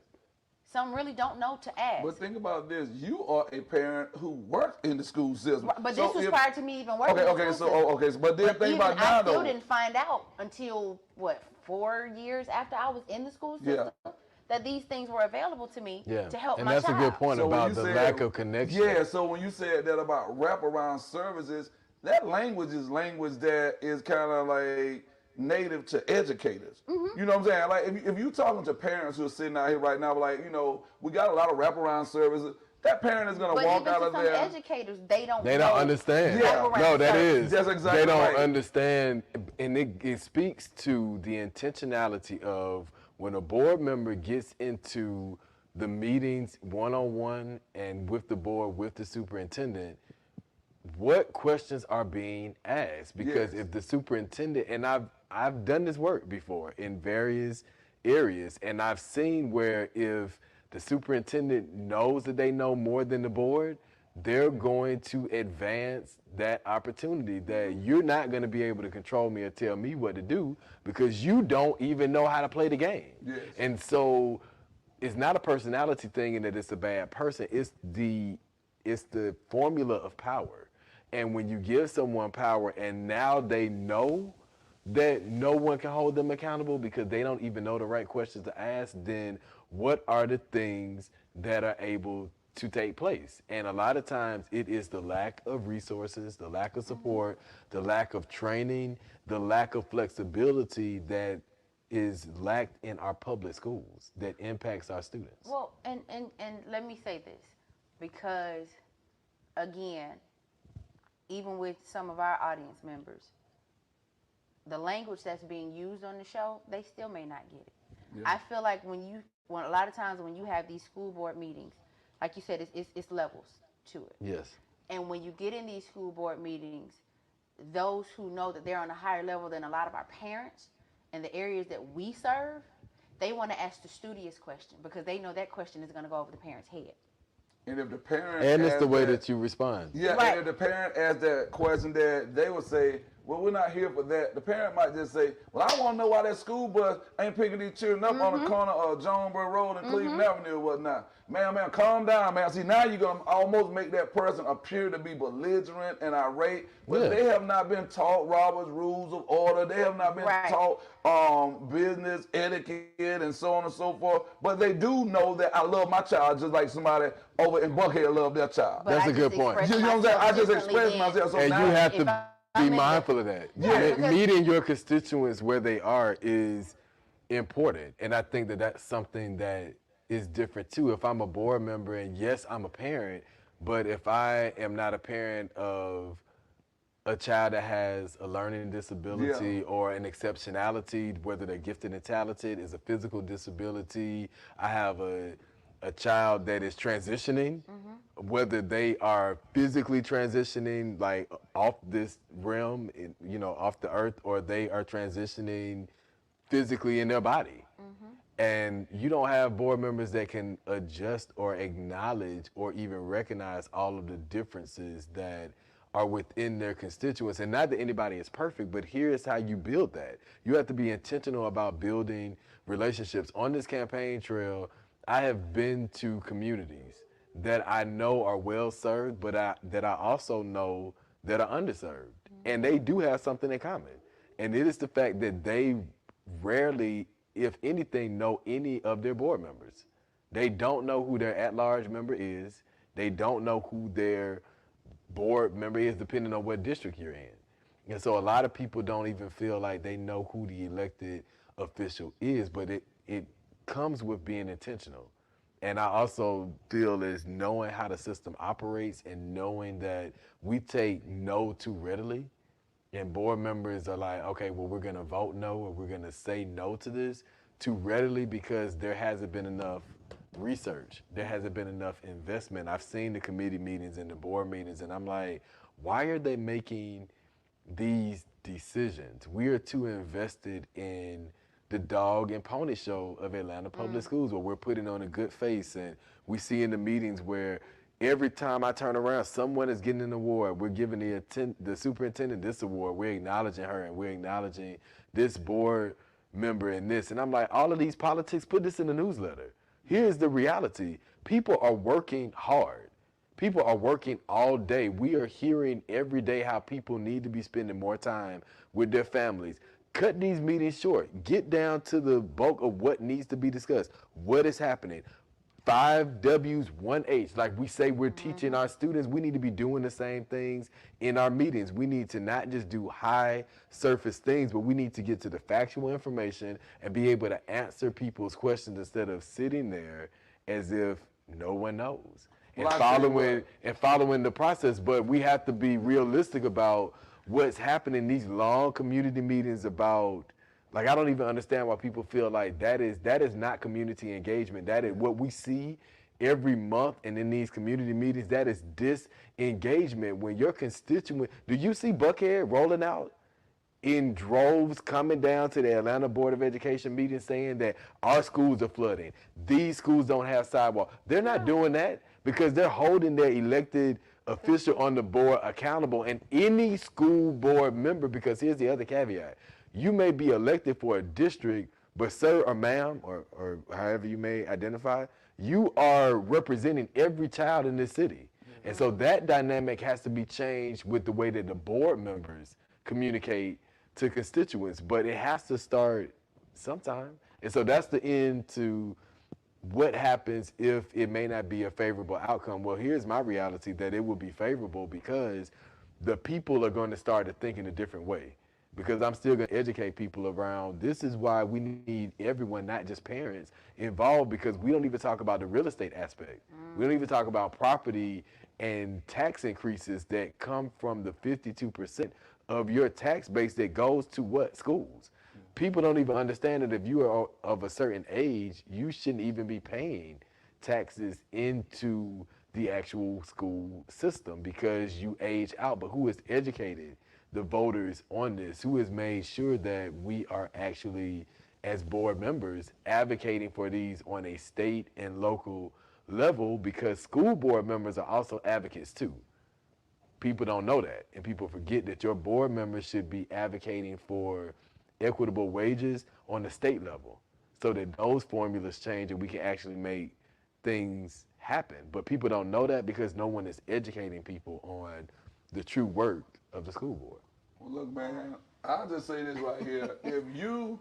Some really don't know to ask. But think about this. You are a parent who worked in the school system. But this was prior to me even working in the school system. But then think about now, I still didn't find out until, 4 years after I was in the school system, that these things were available to me to help my child. And that's a good point about the lack of connection. Yeah, so when you said that about wraparound services, that language is language that is kind of like native to educators. You know what I'm saying? Like if you talking to parents who are sitting out here right now, like, we got a lot of wraparound services. That parent is going to walk out of there. But even some educators, they don't understand. Yeah. No, that is. That's exactly They don't right. understand. And it speaks to the intentionality of when a board member gets into the meetings one-on-one and with the board, with the superintendent, what questions are being asked? Because if the superintendent, and I've done this work before in various areas, and I've seen where if the superintendent knows that they know more than the board, they're going to advance that opportunity that you're not going to be able to control me or tell me what to do because you don't even know how to play the game. Yes. And so it's not a personality thing and that it's a bad person. It's the formula of power. And when you give someone power and now they know that no one can hold them accountable because they don't even know the right questions to ask, then what are the things that are able to take place? And a lot of times it is the lack of resources, the lack of support, the lack of training, the lack of flexibility that is lacked in our public schools that impacts our students. Well, and let me say this, because again, even with some of our audience members, the language that's being used on the show, they still may not get it. Yeah. I feel like when a lot of times when you have these school board meetings, like you said, it's levels to it. Yes. And when you get in these school board meetings, those who know that they're on a higher level than a lot of our parents in the areas that we serve, they want to ask the studious question because they know that question is going to go over the parent's head. And if the parent it's the way that you respond. Yeah, right. And if the parent asks that question, that they would say, well, we're not here for that. The parent might just say, well, I want to know why that school bus ain't picking these children up on the corner of Jonesboro Road and Cleveland Avenue or whatnot. Man, calm down, man. See, now you're going to almost make that person appear to be belligerent and irate, but they have not been taught Robert's Rules of Order. They have not been taught business etiquette and so on and so forth. But they do know that I love my child just like somebody over in Buckhead love their child. That's a good point. You know what I'm saying? I just express myself. So and now, you have to be mindful of that. Yeah, meeting your constituents where they are is important. And I think that that's something that is different too. If I'm a board member and yes, I'm a parent, but if I am not a parent of a child that has a learning disability or an exceptionality, whether they're gifted and talented, is a physical disability, I have a child that is transitioning, whether they are physically transitioning like off this realm, off the earth, or they are transitioning physically in their body. And you don't have board members that can adjust or acknowledge or even recognize all of the differences that are within their constituents. And not that anybody is perfect, but here's how you build that. You have to be intentional about building relationships. On this campaign trail, I have been to communities that I know are well served, but that I also know that are underserved. And they do have something in common. And it is the fact that they rarely, if anything, know any of their board members. They don't know who their at-large member is. They don't know who their board member is, depending on what district you're in. And so a lot of people don't even feel like they know who the elected official is, but it comes with being intentional. And I also feel is knowing how the system operates and knowing that we take no too readily. And board members are like, okay, well, we're going to vote no, or we're going to say no to this too readily because there hasn't been enough research. There hasn't been enough investment. I've seen the committee meetings and the board meetings, and I'm like, why are they making these decisions? We are too invested in the dog and pony show of Atlanta Public Schools, where we're putting on a good face, and we see in the meetings where every time I turn around, someone is getting an award. We're giving the superintendent this award. We're acknowledging her, and we're acknowledging this board member and this. And I'm like, all of these politics, put this in the newsletter. Here's the reality. People are working hard. People are working all day. We are hearing every day how people need to be spending more time with their families. Cut these meetings short. Get down to the bulk of what needs to be discussed. What is happening? 5 W's, 1 H. Like we say we're teaching our students, we need to be doing the same things in our meetings. We need to not just do high surface things, but we need to get to the factual information and be able to answer people's questions instead of sitting there as if no one knows. And following the process. But we have to be realistic about what's happening in these long community meetings about. Like, I don't even understand why people feel like that is not community engagement. That is what we see every month and in these community meetings. That is disengagement. When your constituent, do you see Buckhead rolling out in droves coming down to the Atlanta Board of Education meeting saying that our schools are flooding? These schools don't have sidewalks. They're not doing that because they're holding their elected official on the board accountable. And any school board member, because here's the other caveat, you may be elected for a district, but sir or ma'am, or however you may identify, you are representing every child in this city. And so that dynamic has to be changed with the way that the board members communicate to constituents, but it has to start sometime. And so that's the end to what happens if it may not be a favorable outcome. Well, here's my reality, that it will be favorable because the people are going to start to think in a different way. Because I'm still going to educate people around, this is why we need everyone, not just parents, involved, because we don't even talk about the real estate aspect. We don't even talk about property and tax increases that come from the 52% of your tax base that goes to what? Schools. People don't even understand that if you are of a certain age, you shouldn't even be paying taxes into the actual school system because you age out. But who is educated the voters on this? Who has made sure that we are actually, as board members, advocating for these on a state and local level? Because school board members are also advocates too. People don't know that, and people forget that your board members should be advocating for equitable wages on the state level so that those formulas change and we can actually make things happen. But people don't know that because no one is educating people on the true work of the school board. Well, look, man, I'll just say this right here. If you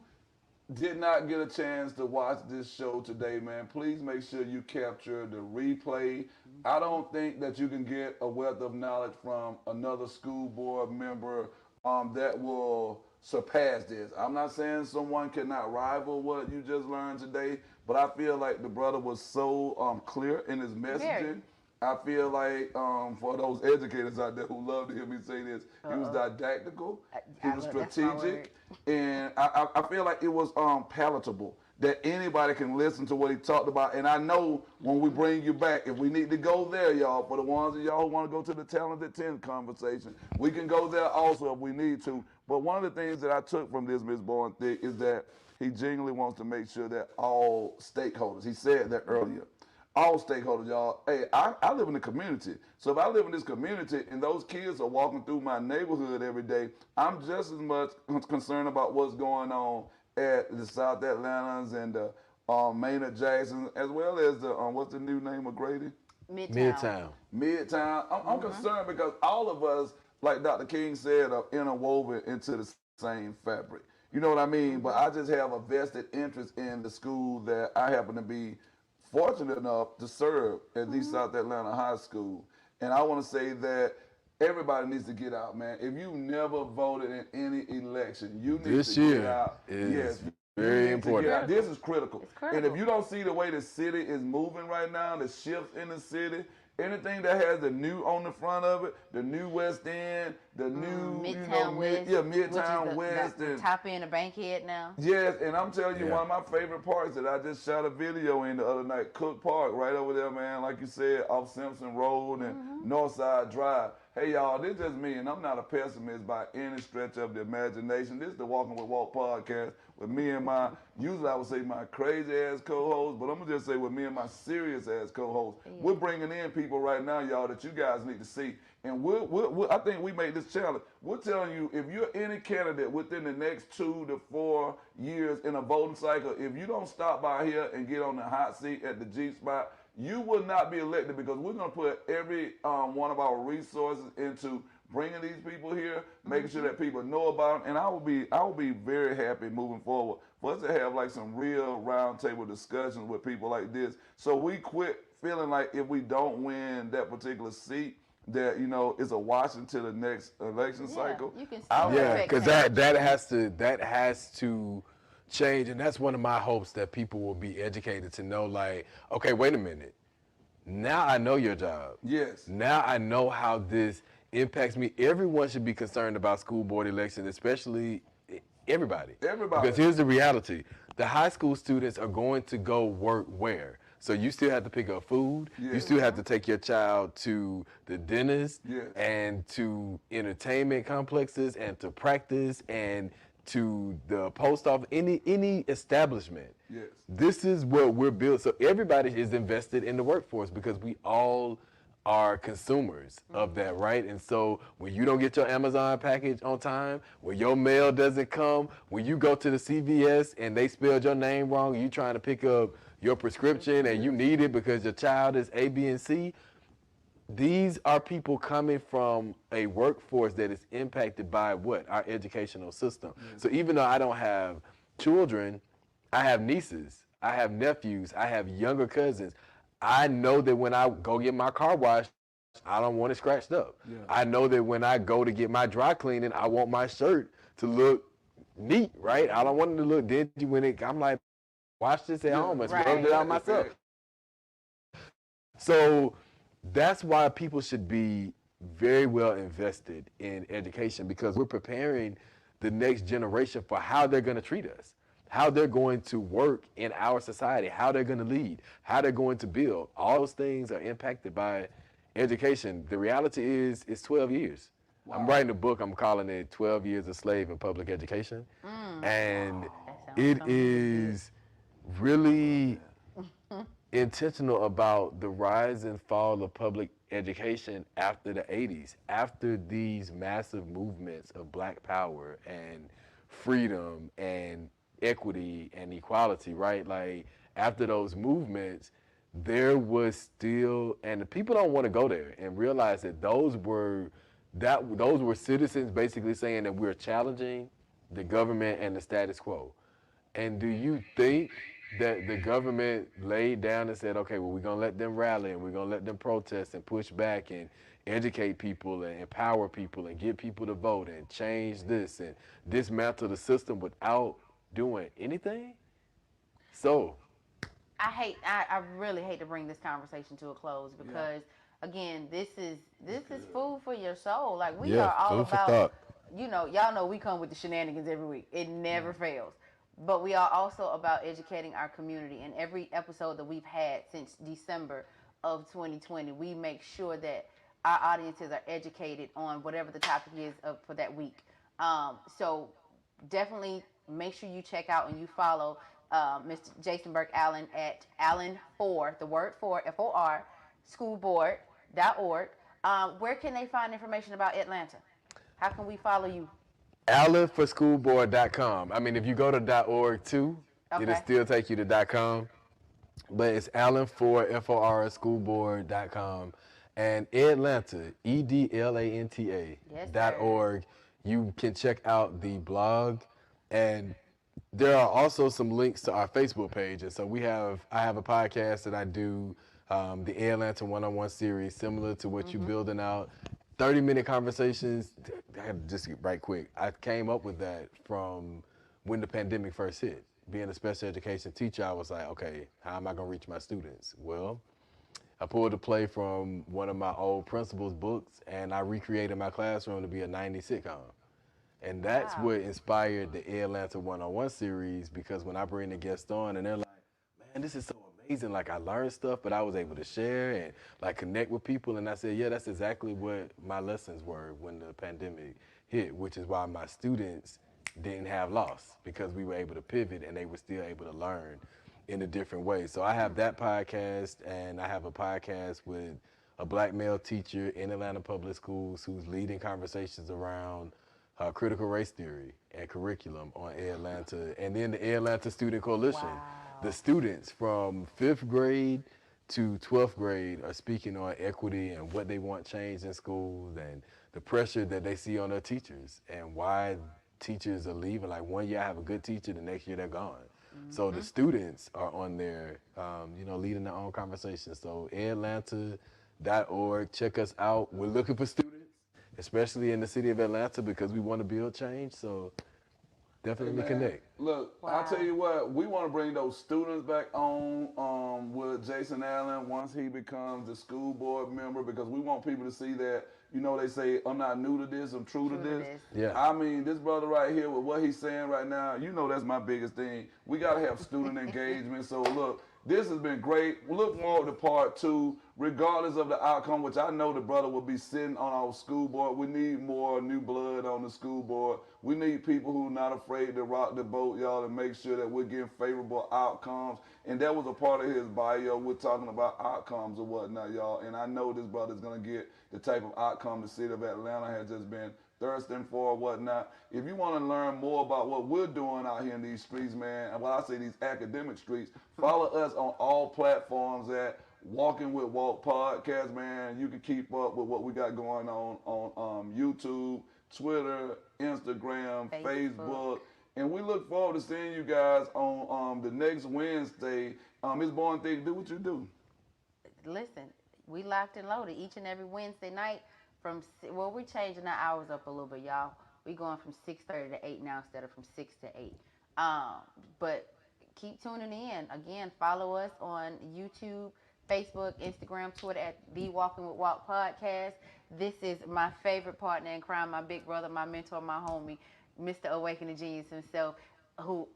did not get a chance to watch this show today, man, please make sure you capture the replay. I don't think that you can get a wealth of knowledge from another school board member that will surpass this. I'm not saying someone cannot rival what you just learned today, but I feel like the brother was so clear in his messaging. Very. I feel like for those educators out there who love to hear me say this, he was didactical, he was strategic, and I feel like it was palatable, that anybody can listen to what he talked about. And I know when we bring you back, if we need to go there, y'all, for the ones of y'all who want to go to the Talented 10 conversation, we can go there also if we need to. But one of the things that I took from this, Ms. Bowen, is that He genuinely wants to make sure that all stakeholders, he said that earlier, all stakeholders, y'all. Hey, I live in a community. So if I live in this community and those kids are walking through my neighborhood every day, I'm just as much concerned about what's going on at the South Atlantas and the Maynard Jackson, as well as the, what's the new name of Grady? Midtown. Midtown. I'm concerned because all of us, like Dr. King said, are interwoven into the same fabric. You know what I mean? But I just have a vested interest in the school that I happen to be fortunate enough to serve at the South Atlanta High School. And I want to say that everybody needs to get out, man. If you never voted in any election, you need This to year get out. is Yes. very You need to important. get out. This is critical. It's critical. And if you don't see the way the city is moving right now, the shifts in the city, anything that has the new on the front of it, the new West End, the new Midtown West. Midtown which is West, the and top end of Bankhead now. yes, and I'm telling you, Yeah. one of my favorite parks that I just shot a video in the other night, Cook Park, right over there, man, like you said, off Simpson Road and Northside Drive. Hey, y'all, this just me, and I'm not a pessimist by any stretch of the imagination. This is the Walking with Walt podcast with me and my, usually I would say my crazy-ass co-host, but I'm going to just say with me and my serious-ass co-host. Yeah. We're bringing in people right now, y'all, that you guys need to see. And I think we made this challenge. We're telling you, if you're any candidate within the next 2 to 4 years in a voting cycle, if you don't stop by here and get on the hot seat at the G spot, you will not be elected, because we're going to put every one of our resources into bringing these people here, making sure that people know about them. And I will be very happy moving forward for us to have like some real roundtable discussions with people like this. So we quit feeling like if we don't win that particular seat, that, you know, it's a wash until the next election cycle. You can still Yeah, affect because change. that has to change, and that's one of my hopes, that people will be educated to know, like, okay, wait a minute. Now I know your job. Yes. Now I know how this impacts me. Everyone should be concerned about school board elections, especially everybody. Everybody. Because here's the reality: the high school students are going to go work where? So you still have to pick up food. Yeah. You still have to take your child to the dentist Yes. and to entertainment complexes and to practice and to the post office, any establishment. Yes. This is what we're built. So everybody is invested in the workforce because we all are consumers of that, right? And so when you don't get your Amazon package on time, when your mail doesn't come, when you go to the CVS and they spelled your name wrong, and you trying to pick up your prescription and you need it because your child is A, B, and C, these are people coming from a workforce that is impacted by what? Our educational system. So even though I don't have children, I have nieces, I have nephews, I have younger cousins. I know that when I go get my car washed, I don't want it scratched up. Yeah. I know that when I go to get my dry cleaning, I want my shirt to look neat, right? I don't want it to look dingy when I'm like, wash this at home and Right. scrub it out myself. So that's why people should be very well invested in education, because we're preparing the next generation for how they're going to treat us, how they're going to work in our society, how they're going to lead, how they're going to build. All those things are impacted by education. The reality is it's 12 years. Wow. I'm writing a book. I'm calling it 12 Years a Slave in Public Education. And That sounds it something. is really intentional about the rise and fall of public education after the 80s, after these massive movements of Black power and freedom and equity and equality, right? Like, after those movements, there was still, and the people don't want to go there and realize that those were citizens basically saying that we're challenging the government and the status quo. And do you think that the government laid down and said, okay, well, we're going to let them rally and we're going to let them protest and push back and educate people and empower people and get people to vote and change this and dismantle the system without doing anything? So I really hate to bring this conversation to a close, because again, this is food for your soul. Like, we are all food for about, thought. y'all know we come with the shenanigans every week. It never fails. But we are also about educating our community. And every episode that we've had since December of 2020, we make sure that our audiences are educated on whatever the topic is for that week. So definitely make sure you check out and you follow Mr. Jason Burke Allen at Allen4, the word for, F-O-R, schoolboard.org. Where can they find information about Atlanta? How can we follow you? AllenForSchoolBoard.com. I mean, if you go to .org too, it'll still take you to .com. But it's Allen4, F-O-R, schoolboard.com. And Atlanta, EDLANTA, .org. You can check out the blog, and there are also some links to our Facebook page. And so I have a podcast that I do, the Atlanta One-on-One series, similar to what you're building out. 30-minute conversations. I got to just get right quick. I came up with that from when the pandemic first hit. Being a special education teacher, I was like, okay, how am I going to reach my students? Well, I pulled a play from one of my old principal's books, and I recreated my classroom to be a 90s sitcom. And that's what inspired the Atlanta One-on-One series, because when I bring the guests on and they're like, man, this is so amazing. Like, I learned stuff, but I was able to share and like connect with people. And I said, yeah, that's exactly what my lessons were when the pandemic hit, which is why my students didn't have loss, because we were able to pivot and they were still able to learn in a different way. So I have that podcast, and I have a podcast with a black male teacher in Atlanta Public Schools who's leading conversations around critical race theory and curriculum on Atlanta. And then the Atlanta Student Coalition. The students from 5th grade to 12th grade are speaking on equity and what they want changed in schools and the pressure that they see on their teachers and why teachers are leaving. Like, one year I have a good teacher, the next year they're gone. So the students are on there, leading their own conversations. So Atlanta.org, check us out. We're looking for students, especially in the city of Atlanta, because we want to build change. So definitely connect. Look, I'll tell you what, we want to bring those students back on with Jason Allen once he becomes a school board member, because we want people to see that, they say, I'm not new to this, I'm true to this. Yeah. I mean, this brother right here, with what he's saying right now, that's my biggest thing. We got to have student engagement. So look, this has been great. We look forward to part 2, regardless of the outcome, which I know the brother will be sitting on our school board. We need more new blood on the school board. We need people who are not afraid to rock the boat, y'all, and make sure that we're getting favorable outcomes. And that was a part of his bio. We're talking about outcomes or whatnot, y'all. And I know this brother's going to get the type of outcome the city of Atlanta has just been thirsting for or whatnot. If you want to learn more about what we're doing out here in these streets, man, and when I say these academic streets, follow us on all platforms at Walking with Walt Podcast, man. You can keep up with what we got going on YouTube, Twitter, Instagram, Facebook. And we look forward to seeing you guys on the next Wednesday. Ms. Bourne, do what you do. Listen, we locked and loaded each and every Wednesday night we're changing our hours up a little bit, y'all. We're going from 6:30 to 8 now instead of from 6 to 8. But keep tuning in. Again, follow us on YouTube, Facebook, Instagram, Twitter at The Walking with Walt Podcast. This is my favorite partner in crime, my big brother, my mentor, my homie, Mr. Awakening Genius himself, who,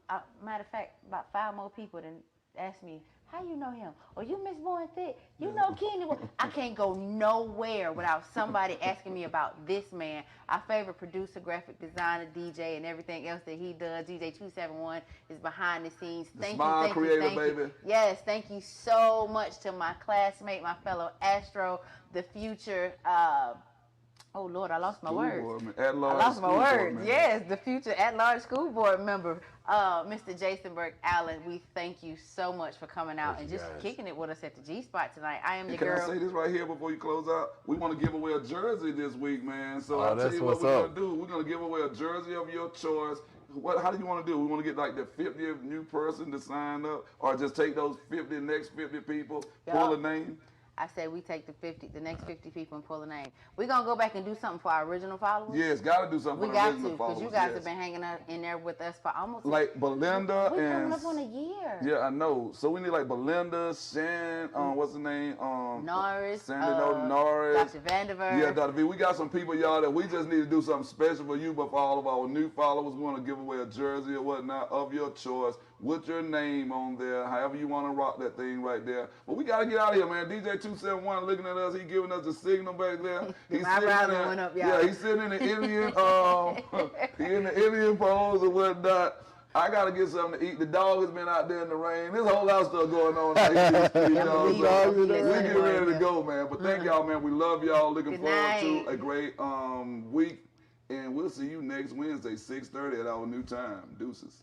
matter of fact, about 5 more people done asked me, how you know him? Or you Miss Bourne Thick? You know Kenny? I can't go nowhere without somebody asking me about this man, our favorite producer, graphic designer, DJ, and everything else that he does. DJ271 is behind the scenes. Thank you. Yes, thank you so much to my classmate, my fellow Astro, the future. Oh Lord, I lost my words. Yes, the future at-large school board member, Mr. Jason Burke Allen. We thank you so much for coming out and just kicking it with us at the G-Spot tonight. I am your girl. Can I say this right here before you close out? We want to give away a jersey this week, man. So I'll tell you what we're going to do. We're going to give away a jersey of your choice. How do you want to do? We want to get like the 50th new person to sign up, or just take those next 50 people, pull a name? I said we take the next 50 people and pull a name. We're going to go back and do something for our original followers. Yes, got to do something for the original followers. Because you guys have been hanging out in there with us for almost... Like Belinda we're coming up on a year. Yeah, I know. So we need like Belinda, Shan, what's the name? Norris. Sandy Norris. Dr. Vandiver. Yeah, Dr. V. We got some people, y'all, that we just need to do something special for you, but for all of our new followers, we want to give away a jersey or whatnot of your choice with your name on there, however you want to rock that thing right there. But we got to get out of here, man. DJ271 looking at us. He giving us the signal back there. He's my eyebrows went up, y'all. Yeah, he's sitting in the Indian, he in the Indian pose or whatnot. I gotta get something to eat. The dog has been out there in the rain. There's a whole lot of stuff going on out here. You know, so we get ready to go, man. But thank y'all, man. We love y'all. Looking forward to a great week. And we'll see you next Wednesday, 6:30 at our new time. Deuces.